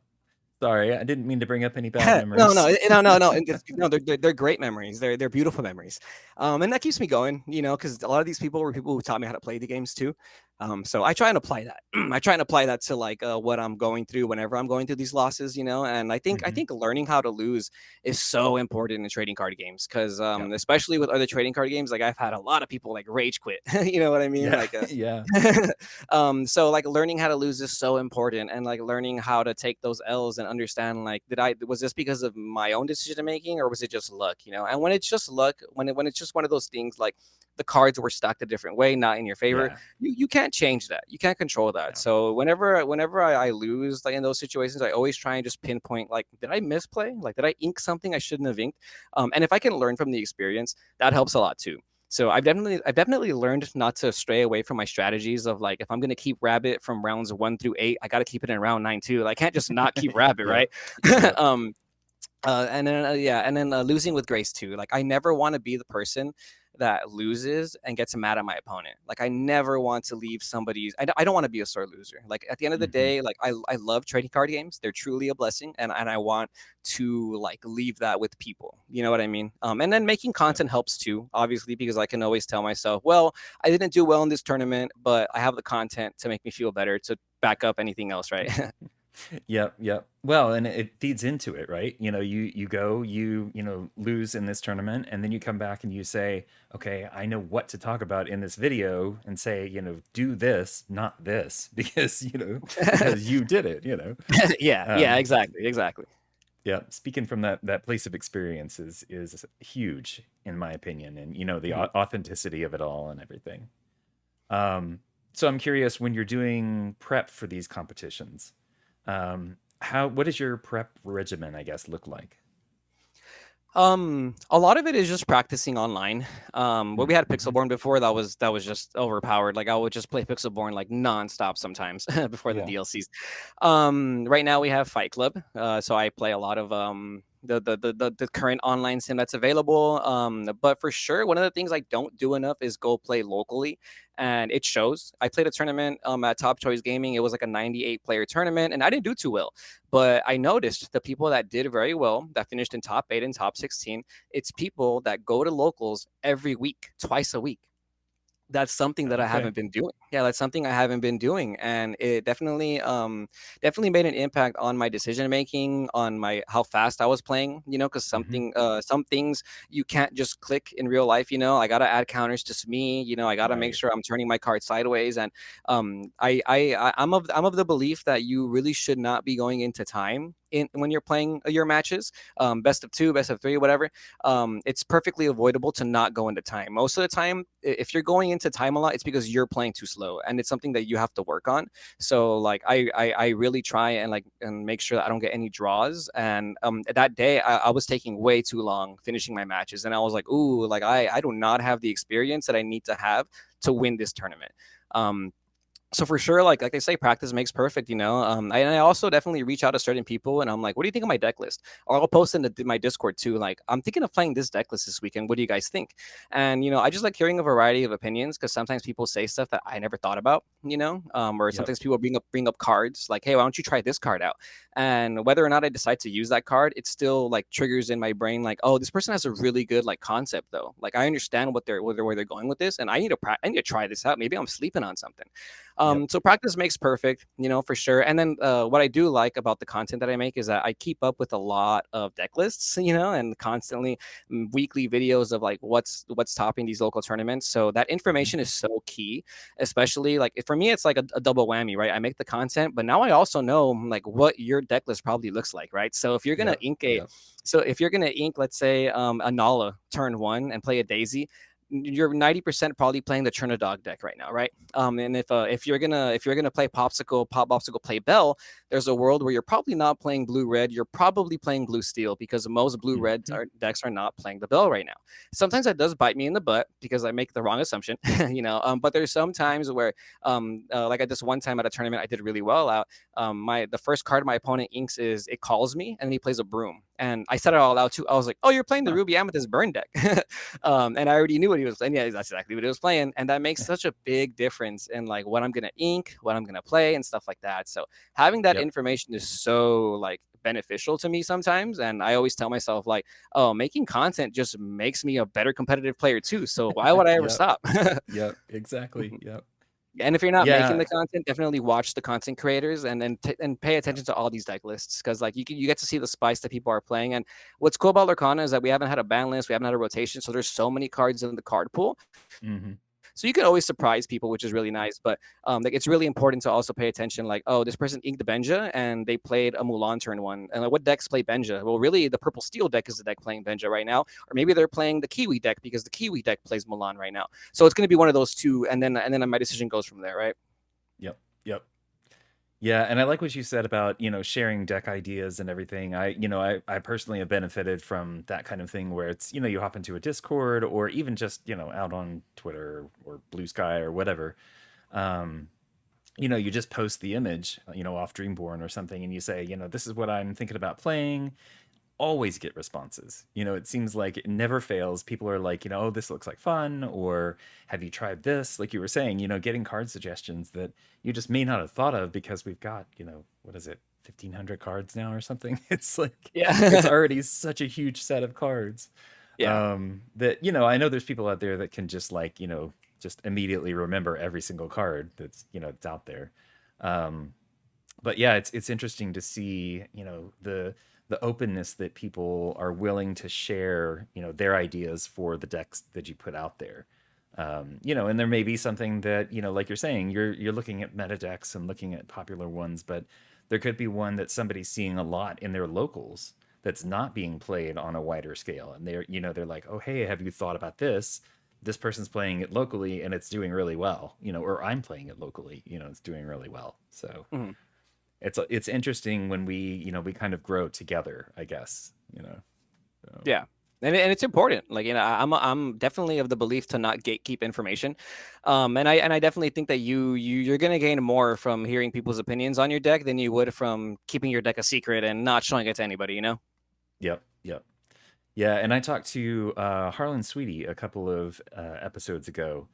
Sorry, I didn't mean to bring up any bad No, memories. no, no, no, no, and no, they're great memories. They're beautiful memories, and that keeps me going. Because a lot of these people were people who taught me how to play the games too. So I try and apply that. I try and apply that to like what I'm going through whenever I'm going through these losses. And I Hmm. think learning how to lose is so important in trading card games, because Yep. especially with other trading card games, like I've had a lot of people like rage quit. You know what I mean? Yeah. Like Yeah. so like learning how to lose is so important, and like learning how to take those L's and understand like, was this because of my own decision making, or was it just luck? And when it's just luck, when it's just one of those things, like the cards were stacked a different way, not in your favor, Yeah. you can't change that, you can't control that. Yeah. So whenever I lose like in those situations, I always try and just pinpoint like, did I misplay, like did I ink something I shouldn't have inked? And if I can learn from the experience, that helps a lot too. So I've definitely learned not to stray away from my strategies of like, if I'm gonna keep rabbit from rounds 1 through 8, I got to keep it in round 9 too. Like, I can't just not keep rabbit, Yep. right? Yep. And then losing with grace too. Like I never want to be the person that loses and gets mad at my opponent. Like I never want to leave somebody's. I don't want to be a sore loser. Like at the end of the Hmm. day, like I love trading card games. They're truly a blessing, and I want to like leave that with people. You know what I mean? And then making Yep. content helps too, obviously, because I can always tell myself, well, I didn't do well in this tournament, but I have the content to make me feel better to back up anything else, right? Yep, yep. Well, and it feeds into it, right? You go, lose in this tournament, and then you come back and you say, "Okay, I know what to talk about in this video," and say, "Do this, not this," because you did it. Yeah, yeah, Um, exactly, exactly. yeah, speaking from that place of experience is huge in my opinion, and the Mhm. authenticity of it all and everything. Um, so I'm curious, when you're doing prep for these competitions, what does your prep regimen, I guess, look like? A lot of it is just practicing online. When we had Mm-hmm. Pixelborn before, that was just overpowered. Like I would just play Pixelborn like nonstop sometimes before the Yeah. DLCs. Right now we have Fight Club, so I play a lot of the current online sim that's available. But for sure, one of the things I don't do enough is go play locally, and it shows. I played a tournament at Top Choice Gaming. It was like a 98 player tournament, and I didn't do too well. But I noticed the people that did very well, that finished in top 8 and top 16, it's people that go to locals every week, twice a week. That's something that I Okay. haven't been doing. Yeah, that's something I haven't been doing, and it definitely made an impact on my decision making, on my how fast I was playing. Because Hmm. some things you can't just click in real life. I gotta add counters to me. I gotta make Right. sure I'm turning my card sideways, and I'm of the belief that you really should not be going into time in when you're playing your matches, best of two, best of three, whatever. It's perfectly avoidable to not go into time. Most of the time, if you're going into time a lot, it's because you're playing too slow, and it's something that you have to work on. So like I really try and make sure that I don't get any draws. And that day I was taking way too long finishing my matches, and I was like, ooh, like I do not have the experience that I need to have to win this tournament. Um, so for sure, like they say, practice makes perfect. And I also definitely reach out to certain people, and I'm like, what do you think of my deck list? Or I'll post in my Discord too, like, I'm thinking of playing this deck list this weekend. What do you guys think? And I just like hearing a variety of opinions, because sometimes people say stuff that I never thought about. Or Yep. sometimes people bring up cards like, hey, why don't you try this card out? And whether or not I decide to use that card, it still like triggers in my brain like, oh, this person has a really good like concept though. Like I understand where they're going with this, and I need to try this out. Maybe I'm sleeping on something. Yep. So practice makes perfect, for sure. And then what I do like about the content that I make is that I keep up with a lot of deck lists, and constantly weekly videos of like what's topping these local tournaments. So that Hmm. information is so key, especially like for me, it's like a double whammy, right? I make the content, but now I also know like what your deck list probably looks like, right? So if you're gonna Yep. ink Yep. let's say a Nala turn one and play a Daisy, you're 90% probably playing the Trinidad deck right now, right? And if you're gonna play Popsicle, play Bell, there's a world where you're probably not playing blue red. You're probably playing blue steel, because most blue red Hmm. decks are not playing the Bell right now. Sometimes that does bite me in the butt because I make the wrong assumption, But there's some times where, like at this one time at a tournament, I did really well out. The first card my opponent inks is it calls me, and he plays a broom, and I said it all out too. I was like, "Oh, you're playing the Huh. Ruby Amethyst Burn deck." And I already knew what he was playing. Yeah, that's exactly what he was playing, and that makes such a big difference in like what I'm gonna ink, what I'm gonna play, and stuff like that. So having that Yep. information is so like beneficial to me sometimes, and I always tell myself like, oh, making content just makes me a better competitive player too. So why would I ever Yep. stop? Yep. Exactly. Mhm. Yep. And if you're not making Yeah. the content, definitely watch the content creators, and pay Yep. attention to all these deck lists, because like you get to see the spice that people are playing. And what's cool about Lorcana is that we haven't had a ban list, we haven't had a rotation, so there's so many cards in the card pool. Hmm. So you can always surprise people, which is really nice. But like it's really important to also pay attention. Like, oh, this person inked the Benja and they played a Mulan turn one. And like, what decks play Benja? Well, really, the purple steel deck is the deck playing Benja right now, or maybe they're playing the Kiwi deck because the Kiwi deck plays Mulan right now. So it's going to be one of those two, and then my decision goes from there, right? Yep. Yep. Yeah, and I like what you said about, sharing deck ideas and everything. I personally have benefited from that kind of thing where it's, you hop into a Discord or even just, out on Twitter or Blue Sky or whatever. Um, you just post the image, off Dreamborn or something, and you say, this is what I'm thinking about playing. always get responses. It seems like it never fails. People are like, oh, this looks like fun, or have you tried this? Like you were saying, getting card suggestions that you just may not have thought of because we've got, what is it, 1,500 cards now or something? It's like, it's Yeah. already such a huge set of cards. Yeah. That, I know there's people out there that can just like, just immediately remember every single card that's, it's out there. Um, but yeah, it's interesting to see, the openness that people are willing to share, their ideas for the decks that you put out there. And there may be something that, like you're saying, you're looking at meta decks and looking at popular ones, but there could be one that somebody's seeing a lot in their locals that's not being played on a wider scale. And they're like, oh, hey, have you thought about this? This person's playing it locally and it's doing really well, or I'm playing it locally, it's doing really well. So Mhm. it's interesting when we kind of grow together, I guess. So. Yeah. And it's important. Like, I'm definitely of the belief to not gatekeep information. And I definitely think that you're gonna gain more from hearing people's opinions on your deck than you would from keeping your deck a secret and not showing it to anybody. Yep. Yeah, and I talked to Harlan Sweetie a couple of episodes ago,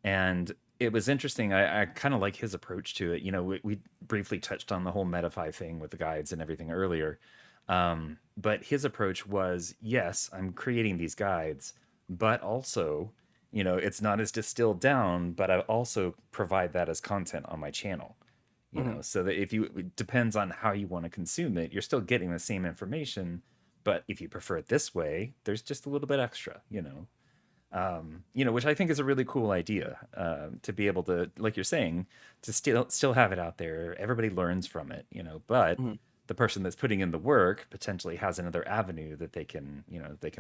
and it was interesting. I kind of like his approach to it. We briefly touched on the whole Metafy thing with the guides and everything earlier. But his approach was, yes, I'm creating these guides, but also, it's not as distilled down, but I also provide that as content on my channel. Hmm. So that it depends on how you want to consume it, you're still getting the same information, but if you prefer it this way, there's just a little bit extra. Which I think is a really cool idea, to be able to, like you're saying, to still have it out there. Everybody learns from it, but Hmm. the person that's putting in the work potentially has another avenue that they can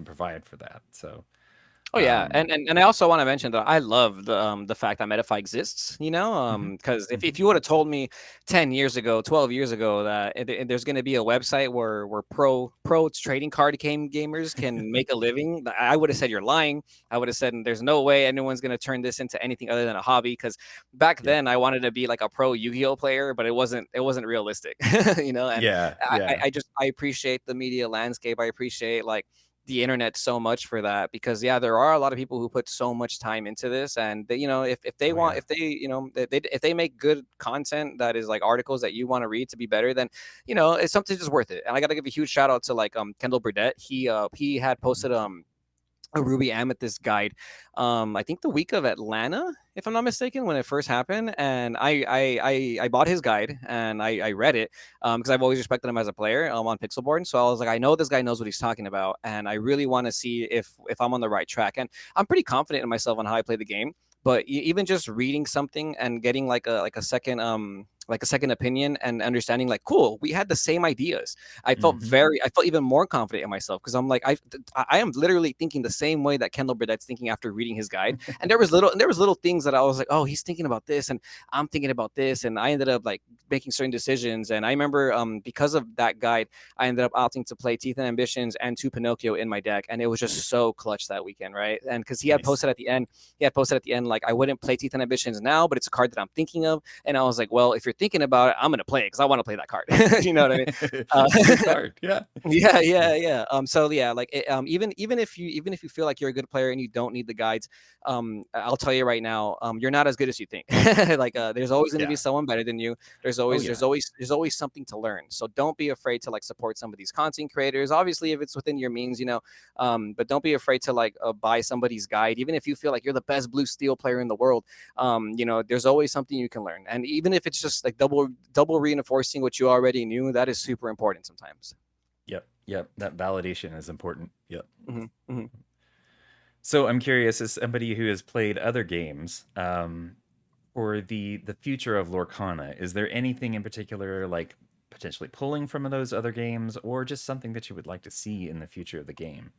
provide for that. So, Oh yeah, um, and I also want to mention that I love the fact that Metafy exists. mhm, Because if mhm. you would have told me 10 years ago, 12 years ago that there's going to be a website where pro trading card gamers can make a living, I would have said you're lying. I would have said there's no way anyone's going to turn this into anything other than a hobby. Because back Yep. then I wanted to be like a pro Yu-Gi-Oh player, but it wasn't realistic. And Yeah, I, I yeah, I just I appreciate the media landscape. I appreciate like the internet so much for that because yeah, there are a lot of people who put so much time into this, and if they oh want, yeah, if they make good content that is like articles that you want to read to be better, then it's something just worth it. And I got to give a huge shout out to like Kendall Burdett. He had mhm, posted a Ruby Amethyst guide. I think the week of Atlanta, if I'm not mistaken, when it first happened, and I bought his guide and I read it because I've always respected him as a player on Pixelboard. So I was like, I know this guy knows what he's talking about, and I really want to see if I'm on the right track. And I'm pretty confident in myself on how I play the game. But even just reading something and getting like a second opinion and understanding like cool, we had the same ideas. mhm. I felt even more confident in myself because I'm like I am literally thinking the same way that Kendall Burdett's thinking after reading his guide. And there was little things that I was like, oh, he's thinking about this, and I'm thinking about this, and I ended up like making certain decisions. And I remember because of that guide, I ended up opting to play Teeth and Ambitions and Two Pinocchio in my deck, and it was just so clutch that weekend, right? And because Nice. he had posted at the end like I wouldn't play Teeth and Ambitions now, but it's a card that I'm thinking of, and I was like, well, if you're thinking about it, I'm gonna play it because I want to play that card. You know what I mean? It's a good card. Yeah. Yeah, yeah, yeah. So yeah, like even if you feel like you're a good player and you don't need the guides, I'll tell you right now, you're not as good as you think. Like there's always going to be Yeah. someone better than you. There's Oh always there's yeah. always there's always something to learn. So don't be afraid to like support some of these content creators. Obviously, if it's within your means, but don't be afraid to like buy somebody's guide, even if you feel like you're the best blue steel player in the world. There's always something you can learn, and even if it's just like double reinforcing what you already knew, that is super important sometimes. Yep. That validation is important. Yep. Hmm. Hmm. So I'm curious, as somebody who has played other games, for the future of Lorcana, is there anything in particular, like potentially pulling from those other games, or just something that you would like to see in the future of the game?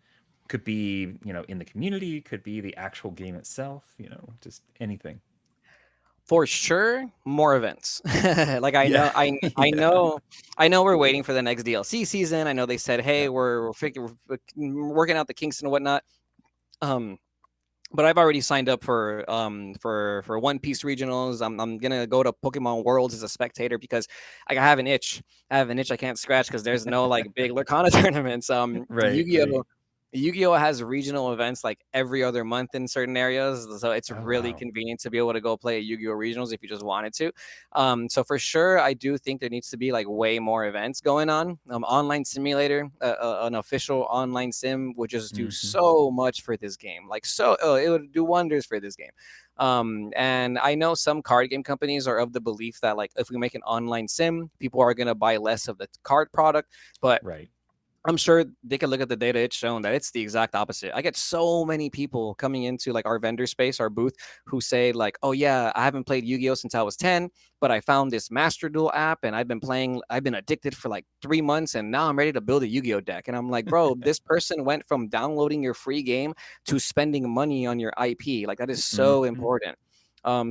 Could be, in the community, could be the actual game itself, just anything. For sure, more events. Like I Yeah. know, I Yeah. know, I know. We're waiting for the next DLC season. I know they said, "Hey, Yep. we're working out the kinks and whatnot." Um, but I've already signed up for One Piece regionals. I'm gonna go to Pokemon Worlds as a spectator because I have an itch. I have an itch I can't scratch because there's no like big Lorcana tournaments. Right, right. Yu-Gi-Oh has regional events like every other month in certain areas, so it's Oh, really wow. convenient to be able to go play at Yu-Gi-Oh regionals if you just wanted to. So for sure, I do think there needs to be like way more events going on. Online simulator, an official online sim would just do Mhm. so much for this game. Like it would do wonders for this game. And I know some card game companies are of the belief that like if we make an online sim, people are gonna buy less of the card product, but Right. I'm sure they can look at the data. It's shown that it's the exact opposite. I get so many people coming into like our vendor space, our booth, who say like, "Oh yeah, I haven't played Yu-Gi-Oh since I was 10, but I found this Master Duel app and I've been playing. I've been addicted for like 3 months, and now I'm ready to build a Yu-Gi-Oh deck." And I'm like, "Bro, this person went from downloading your free game to spending money on your IP. Like that is so Mhm. important."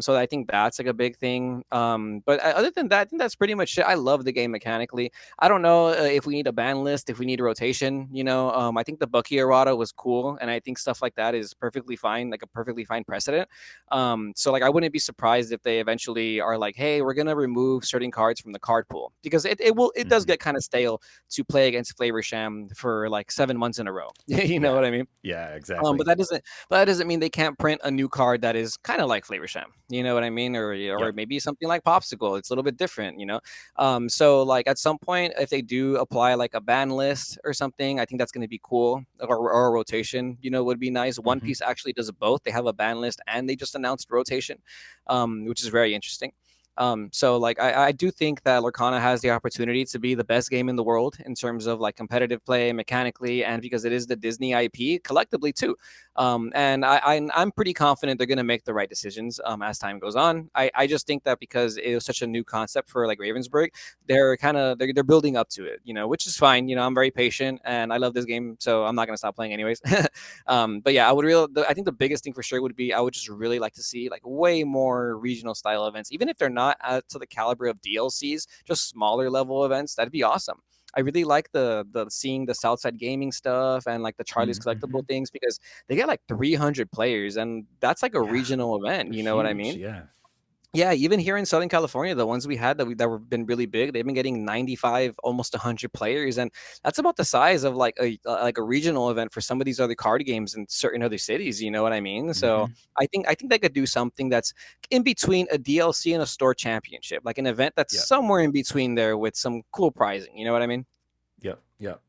So I think that's like a big thing. But other than that, I think that's pretty much it. I love the game mechanically. I don't know if we need a ban list, if we need a rotation. I think the Bucky errata was cool, and I think stuff like that is perfectly fine, like a perfectly fine precedent. So like I wouldn't be surprised if they eventually are like, hey, we're gonna remove certain cards from the card pool because it does Mhm. get kind of stale to play against Flavor Sham for like 7 months in a row. You know Yeah. what I mean? Yeah, But exactly. that doesn't mean they can't print a new card that is kind of like Flavor Sham. You know what I mean? Or Yep. maybe something like Popsicle. It's a little bit different, you know. So like at some point, if they do apply like a ban list or something, I think that's going to be cool. Or a rotation, would be nice. One Mhm. Piece actually does both. They have a ban list and they just announced rotation, which is very interesting. So like I do think that Lorcana has the opportunity to be the best game in the world in terms of like competitive play mechanically, and because it is the Disney IP collectively too. And I'm pretty confident they're going to make the right decisions as time goes on. I just think that because it was such a new concept for like Ravensburg, they're building up to it, which is fine. I'm very patient and I love this game, so I'm not going to stop playing anyways. But yeah, I think the biggest thing for sure would be I would just really like to see like way more regional style events, even if they're not to the caliber of DLCs, just smaller level events. That'd be awesome. I really like the seeing the Southside Gaming stuff and like the Charlie's collectible Mhm. things because they get like 300 players and that's like a Yeah. regional event. They're You know what I huge, mean? yeah. Yeah, even here in Southern California, the ones we had that were been really big, they've been getting 95, almost 100 players, and that's about the size of like a regional event for some of these other card games in certain other cities. You know what I mean? So Mhm. I think they could do something that's in between a DLC and a store championship, like an event that's Yep. somewhere in between there with some cool prizing. You know what I mean? Yep. Yep.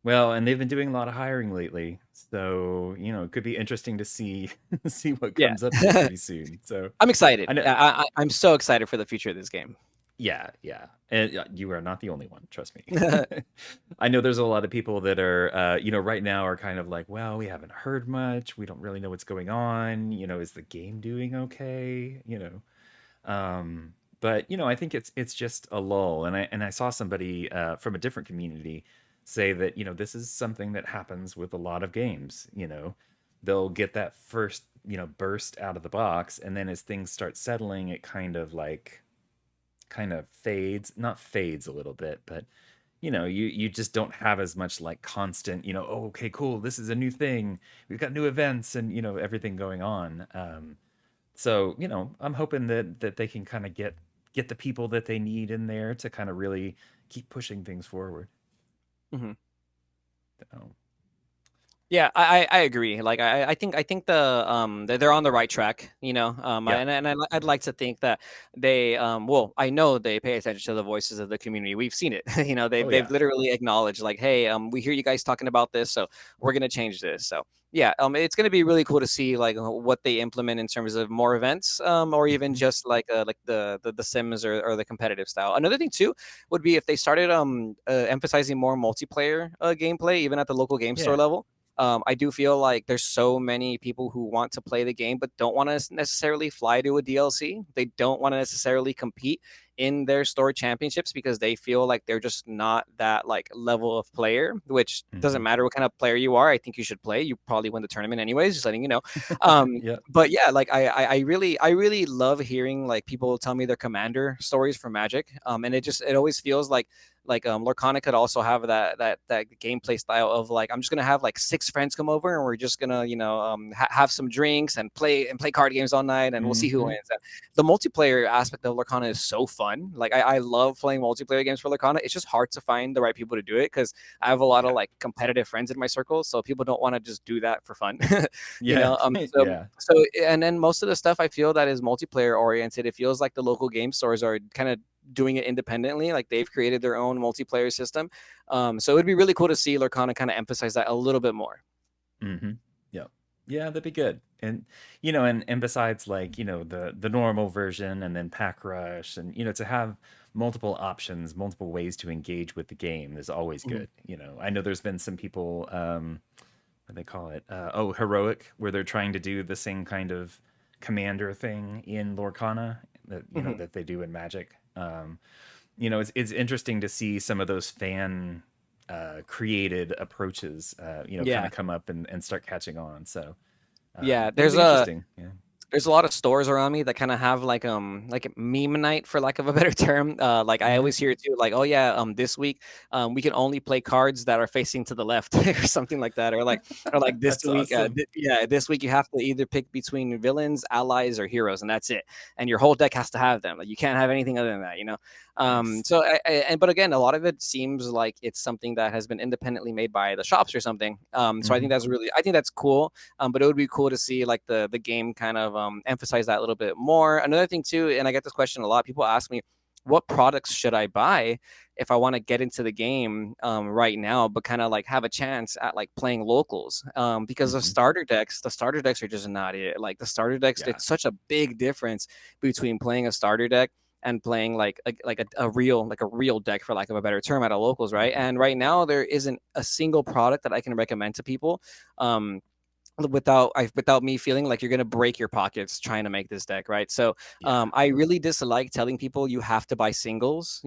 Well, and they've been doing a lot of hiring lately, so, it could be interesting to see see what Yeah, comes up here pretty soon. So, I'm excited. I know. I'm so excited for the future of this game. Yeah, yeah, and, you are not the only one, trust me. I know there's a lot of people that are, right now are kind of like, "Well, we haven't heard much, we don't really know what's going on," "Is the game doing okay?" But, I think it's just a lull, and I saw somebody, from a different community say that, this is something that happens with a lot of games, They'll get that first, burst out of the box, and then as things start settling, it kind of fades, not fades a little bit, but you just don't have as much like constant, oh, okay, cool, this is a new thing, we've got new events and everything going on. So I'm hoping that they can kind of get the people that they need in there to kind of really keep pushing things forward. Mhm. So, Yeah, I agree. Like I think they're on the right track, yeah. and I'd like to think that they well, I know they pay attention to the voices of the community. We've seen it. Oh They've yeah. literally acknowledged like, hey, we hear you guys talking about this, so we're gonna change this. So yeah, it's gonna be really cool to see like what they implement in terms of more events, or even Hmm. just like the Sims or the competitive style. Another thing too would be if they started emphasizing more multiplayer gameplay, even at the local game store Yeah. level. I do feel like there's so many people who want to play the game but don't want to necessarily fly to a DLC. They don't want to necessarily compete in their store championships because they feel like they're just not that like level of player, which doesn't Hmm. matter what kind of player you are. I think you should play. You probably win the tournament anyways, just letting you know. Um, Yeah. but yeah, like I really love hearing like people tell me their commander stories from Magic. And it always feels like like Lorcana could also have that gameplay style of like, I'm just gonna have like 6 friends come over and we're just gonna, have some drinks and play card games all night, and we'll see who Mhm. wins. And the multiplayer aspect of Lorcana is so fun. Like I love playing multiplayer games for Lorcana. It's just hard to find the right people to do it because I have a lot of Yeah. like competitive friends in my circle, so people don't want to just do that for fun. Yeah. So Yeah. and then most of the stuff I feel that is multiplayer oriented, it feels like the local game stores are kind of doing it independently. Like they've created their own multiplayer system. So it would be really cool to see Lorcana kind of emphasize that a little bit more. Mhm. Yep. Yeah, that'd be good. And and besides like, the normal version and then Pack Rush and to have multiple options, multiple ways to engage with the game is always Mhm. good. I know there's been some people what do they call it? Oh, heroic, where they're trying to do the same kind of commander thing in Lorcana that Mhm. that they do in Magic. It's interesting to see some of those fan created approaches, kind Yeah. of come up and start catching on. So Yeah. it'll There's be a interesting. Yeah. there's a lot of stores around me that kind of have like meme night, for lack of a better term. Like I Hmm. always hear it too, like, oh yeah, this week we can only play cards that are facing to the left or something like that, or like this That's week, awesome. yeah, this week you have to either pick between villains, allies, or heroes, and that's it. And your whole deck has to have them. Like you can't have anything other than that. Nice. So but again, a lot of it seems like it's something that has been independently made by the shops or something. So Hmm. I think that's cool. But it would be cool to see like the game kind of emphasize that a little bit more. Another thing too, and I get this question a lot. People ask me, what products should I buy if I want to get into the game right now, but kind of like have a chance at like playing locals? Because Hmm. the starter decks are just not it. Like the starter decks, Yeah. it's such a big difference between playing a starter deck and playing a real deck, for lack of a better term, at a locals, right? Hmm. And right now there isn't a single product that I can recommend to people. Um, without me feeling like you're gonna break your pockets trying to make this deck, right? So Yeah. I really dislike telling people you have to buy singles,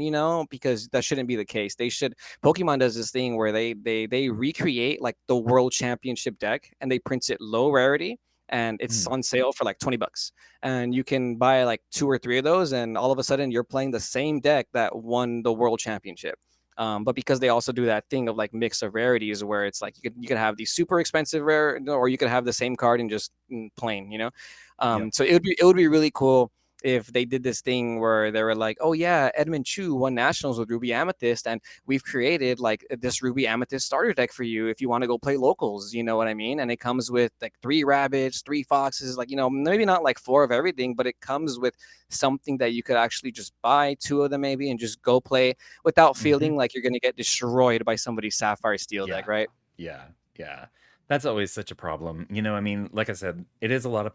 because that shouldn't be the case. They should. Pokemon does this thing where they recreate like the world championship deck and they print it low rarity and it's Mm. on sale for like 20 bucks. And you can buy like two or three of those, and all of a sudden you're playing the same deck that won the world championship. But because they also do that thing of like mix of rarities, where it's like you could have these super expensive rare, or you could have the same card and just plain. Yep. So it would be really cool if they did this thing where they were like, oh yeah, Edmund Chu won nationals with Ruby Amethyst, and we've created like this Ruby Amethyst starter deck for you if you want to go play locals. You know what I mean? And it comes with like 3 rabbits, 3 foxes, like maybe not like 4 of everything, but it comes with something that you could actually just buy 2 of them maybe and just go play without Hmm. feeling like you're going to get destroyed by somebody's Sapphire Steel deck, Yeah. right? Yeah. Yeah. That's always such a problem. I mean, like I said, it is a lot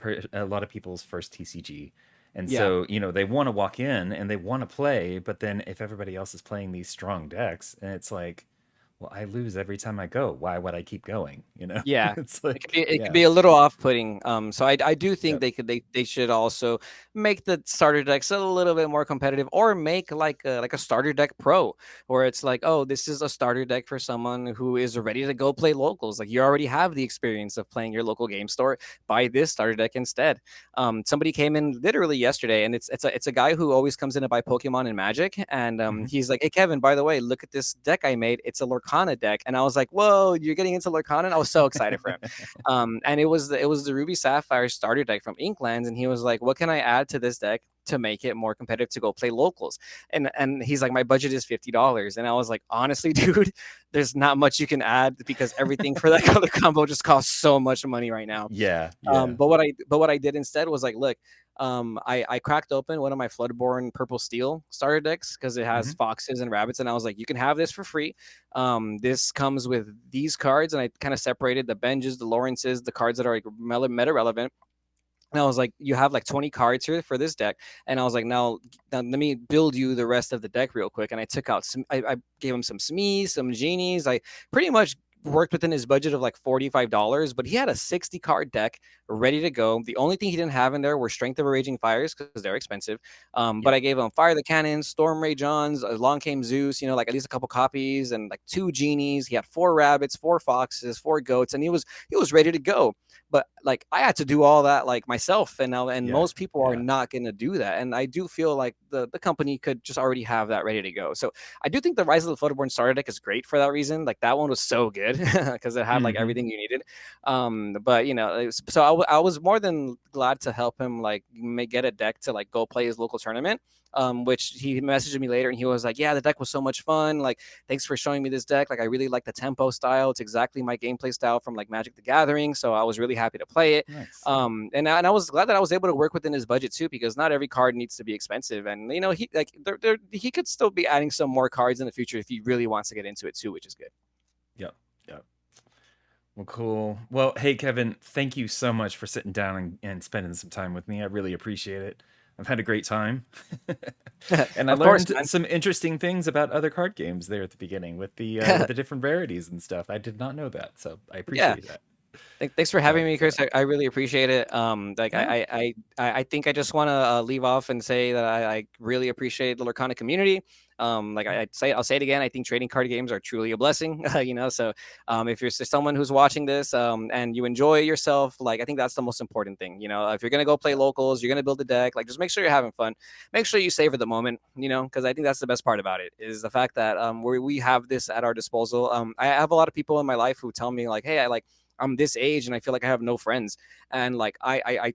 of people's first TCG. And Yeah. so, they want to walk in and they want to play, but then if everybody else is playing these strong decks, and it's like, well, I lose every time I go. Why would I keep going? Yeah, It's it could be like, it could yeah. be a little off-putting. So I do think Yep. they should also make the starter decks a little bit more competitive, or make like a starter deck pro, where it's like, oh, this is a starter deck for someone who is ready to go play locals. Like you already have the experience of playing your local game store. Buy this starter deck instead. Somebody came in literally yesterday, and it's a guy who always comes in to buy Pokemon and Magic, and Hmm. he's like, hey Kevin, by the way, look at this deck I made. It's a Lorcana deck, and I was like, whoa, you're getting into Lorcana? And I was so excited for him. And it was the Ruby Sapphire starter deck from Inklands, and he was like, "What can I add to this deck to make it more competitive to go play locals?" And he's like, "My budget is $50," and I was like, "Honestly, dude, there's not much you can add because everything for that color combo just costs so much money right now." Yeah. Yeah. But what I did instead was like, look, I cracked open one of my Floodborn Purple Steel starter decks because it has Hmm. foxes and rabbits, and I was like, you can have this for free. This comes with these cards, and I kind of separated the Benjes, the Lawrences, the cards that are like meta relevant. And I was like, you have like 20 cards here for this deck. And I was like, now let me build you the rest of the deck real quick. And I took out I gave him some Smees, some Genies. I pretty much worked within his budget of like $45, but he had a 60 card deck ready to go. The only thing he didn't have in there were Strength of a Raging Fires because they're expensive. But Yep. I gave him Fire the Cannons, Storm Ray Johns, Along Came Zeus, you know, like at least a couple copies, and like 2 genies. He had 4 rabbits, 4 foxes, 4 goats, and he was ready to go. But like I had to do all that like myself, and Yeah. most people are Yeah. not going to do that. And I do feel like the company could just already have that ready to go. So I do think the Rise of the Photoborn starter deck is great for that reason. Like that one was so good because it had like Hmm. everything you needed. But you know, so I was more than glad to help him like get a deck to like go play his local tournament. Which he messaged me later and he was like, "Yeah, the deck was so much fun. Like, thanks for showing me this deck. Like, I really like the tempo style. It's exactly my gameplay style from like Magic the Gathering. So I was really happy to play it. Nice. And I was glad that I was able to work within his budget too, because not every card needs to be expensive. And you know, he could still be adding some more cards in the future if he really wants to get into it too, which is good. Yep. Yep. Well, cool. Well, hey, Kevin, thank you so much for sitting down and spending some time with me. I really appreciate it. I've had a great time. And I Of course, learned man. some interesting things about other card games there at the beginning with the different rarities and stuff. I did not know that, so I Yeah. appreciate that. Thanks for having But me, Chris. I really appreciate it. Like yeah, I think I just want to leave off and say that I really appreciate the Lorcana community. Like I'll say it again. I think trading card games are truly a blessing. You know, so if you're someone who's watching this and you enjoy yourself, like I think that's the most important thing. You know, if you're gonna go play yeah, locals, you're gonna build a deck. Like just make sure you're having fun. Make sure you savor the moment. You know, because I think that's the best part about it is the fact that we have this at our disposal. I have a lot of people in my life who tell me like, hey, I'm this age and I feel like I have no friends. And like I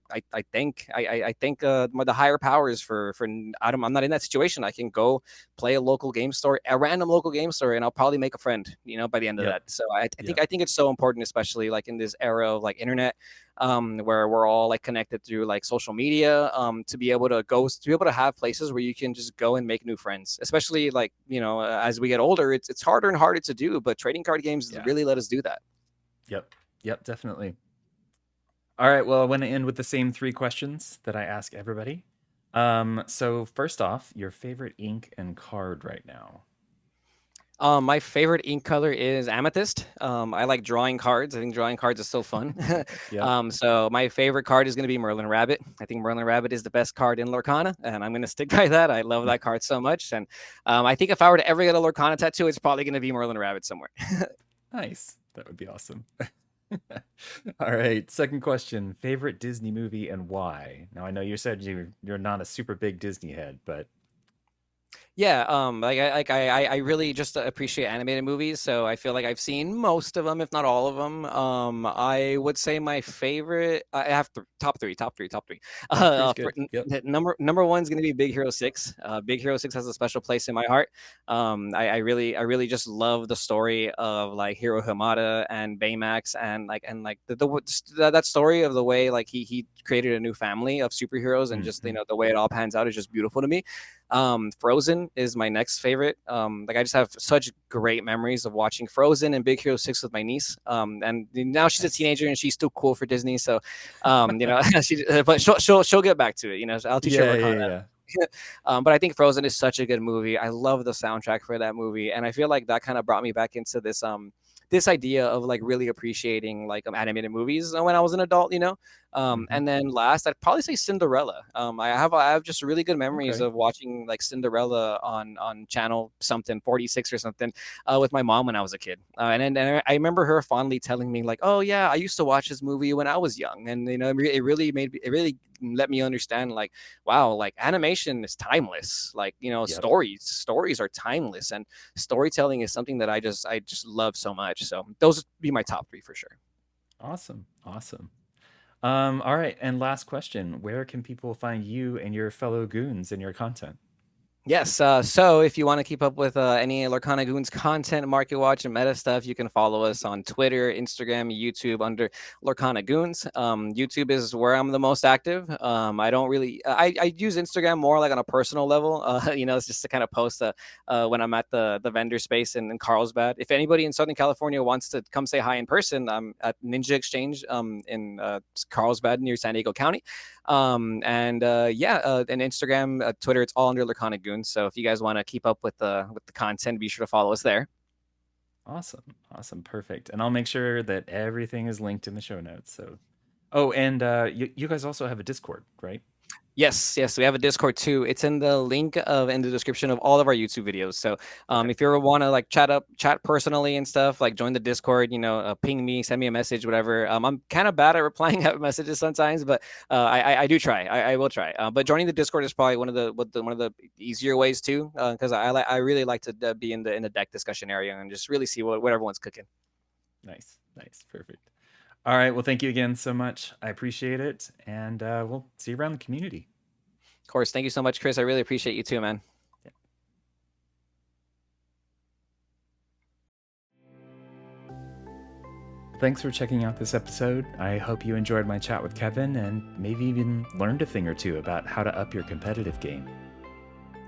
thank the higher powers for I'm not in that situation. I can go play a local game store, a random local game store, and I'll probably make a friend, you know, by the end of yep, that. So I think yep, I think it's so important, especially like in this era of like internet, where we're all like connected through like social media, to be able to have places where you can just go and make new friends, especially like, you know, as we get older, it's harder and harder to do, but trading card games yeah, really let us do that. yep, yep, definitely. All right, well, I want to end with the same 3 questions that I ask everybody. So first off, your favorite ink and card right now. My favorite ink color is amethyst. I like drawing cards. I think drawing cards is so fun. Yep. So my favorite card is going to be Merlin Rabbit. I think Merlin Rabbit is the best card in Lorcana, and I'm going to stick by that. I love that card so much, and I think if I were to ever get a Lorcana tattoo, it's probably going to be Merlin Rabbit somewhere. Nice. That would be awesome. All right, second question. Favorite Disney movie and why? Now I know you said you're not a super big Disney head, but Yeah, I really just appreciate animated movies, so I feel like I've seen most of them, if not all of them. I would say my favorite. I have top three, top three, top three. top three is good. Yep. Number one is going to be Big Hero 6. Big Hero 6 has a special place in my heart. I really just love the story of like Hiro Hamada and Baymax, and that story of the way like he created a new family of superheroes, and just, you Hmm. know, the way it all pans out is just beautiful to me. Frozen is my next favorite. Like I just have such great memories of watching Frozen and Big Hero 6 with my niece. And now she's a Nice. teenager and she's still cool for Disney. So, you know, but she'll get back to it. You know, I'll teach her Yeah, Lorcana. yeah, yeah. But I think Frozen is such a good movie. I love the soundtrack for that movie, and I feel like that kind of brought me back into this idea of like really appreciating like animated movies when I was an adult, you know. Hmm. And then last, I'd probably say Cinderella. I have just really good memories Okay. of watching like Cinderella on channel something 46 or something with my mom when I was a kid. And I remember her fondly telling me like, "Oh yeah, I used to watch this movie when I was young," and you know, it really let me understand like, wow, like animation is timeless. Like, you know, Yep. stories are timeless, and storytelling is something that I just love so much. So those would be my top three for sure. Awesome. Awesome. All right, and last question. Where can people find you and your fellow goons and your content? Yes. So if you want to keep up with any Lorcana Goons content, market watch, and meta stuff, you can follow us on Twitter, Instagram, YouTube under Lorcana Goons. YouTube is where I'm the most active. I don't really, I use Instagram more like on a personal level. You know, it's just to kind of post when I'm at the vendor space in Carlsbad. If anybody in Southern California wants to come say hi in person, I'm at Ninja Exchange in Carlsbad near San Diego County. And Instagram, Twitter, it's all under Lorcana Goons. So if you guys want to keep up with the content, be sure to follow us there. Awesome. Awesome. Perfect. And I'll make sure that everything is linked in the show notes. So, oh, and you guys also have a Discord, right? Yes, yes, we have a Discord too. It's in the link of in the description of all of our YouTube videos. So, Okay. if you ever want to like chat personally and stuff, like join the Discord, ping me, send me a message, whatever. I'm kind of bad at replying out messages sometimes, but I do try. I will try. But joining the Discord is probably one of the easier ways too, because I really like to be in the deck discussion area and just really see what everyone's cooking. Nice. Nice. Perfect. All right. Well, thank you again so much. I appreciate it. And we'll see you around the community. Of course, thank you so much, Chris. I really appreciate you too, man. Yeah. Thanks for checking out this episode. I hope you enjoyed my chat with Kevin and maybe even learned a thing or two about how to up your competitive game.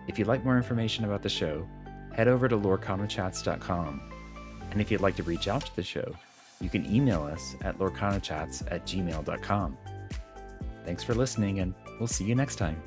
If you'd like more information about the show, head over to LorcanaChats.com. And if you'd like to reach out to the show, you can email us at LorcanaChats@gmail.com. Thanks for listening, and we'll see you next time.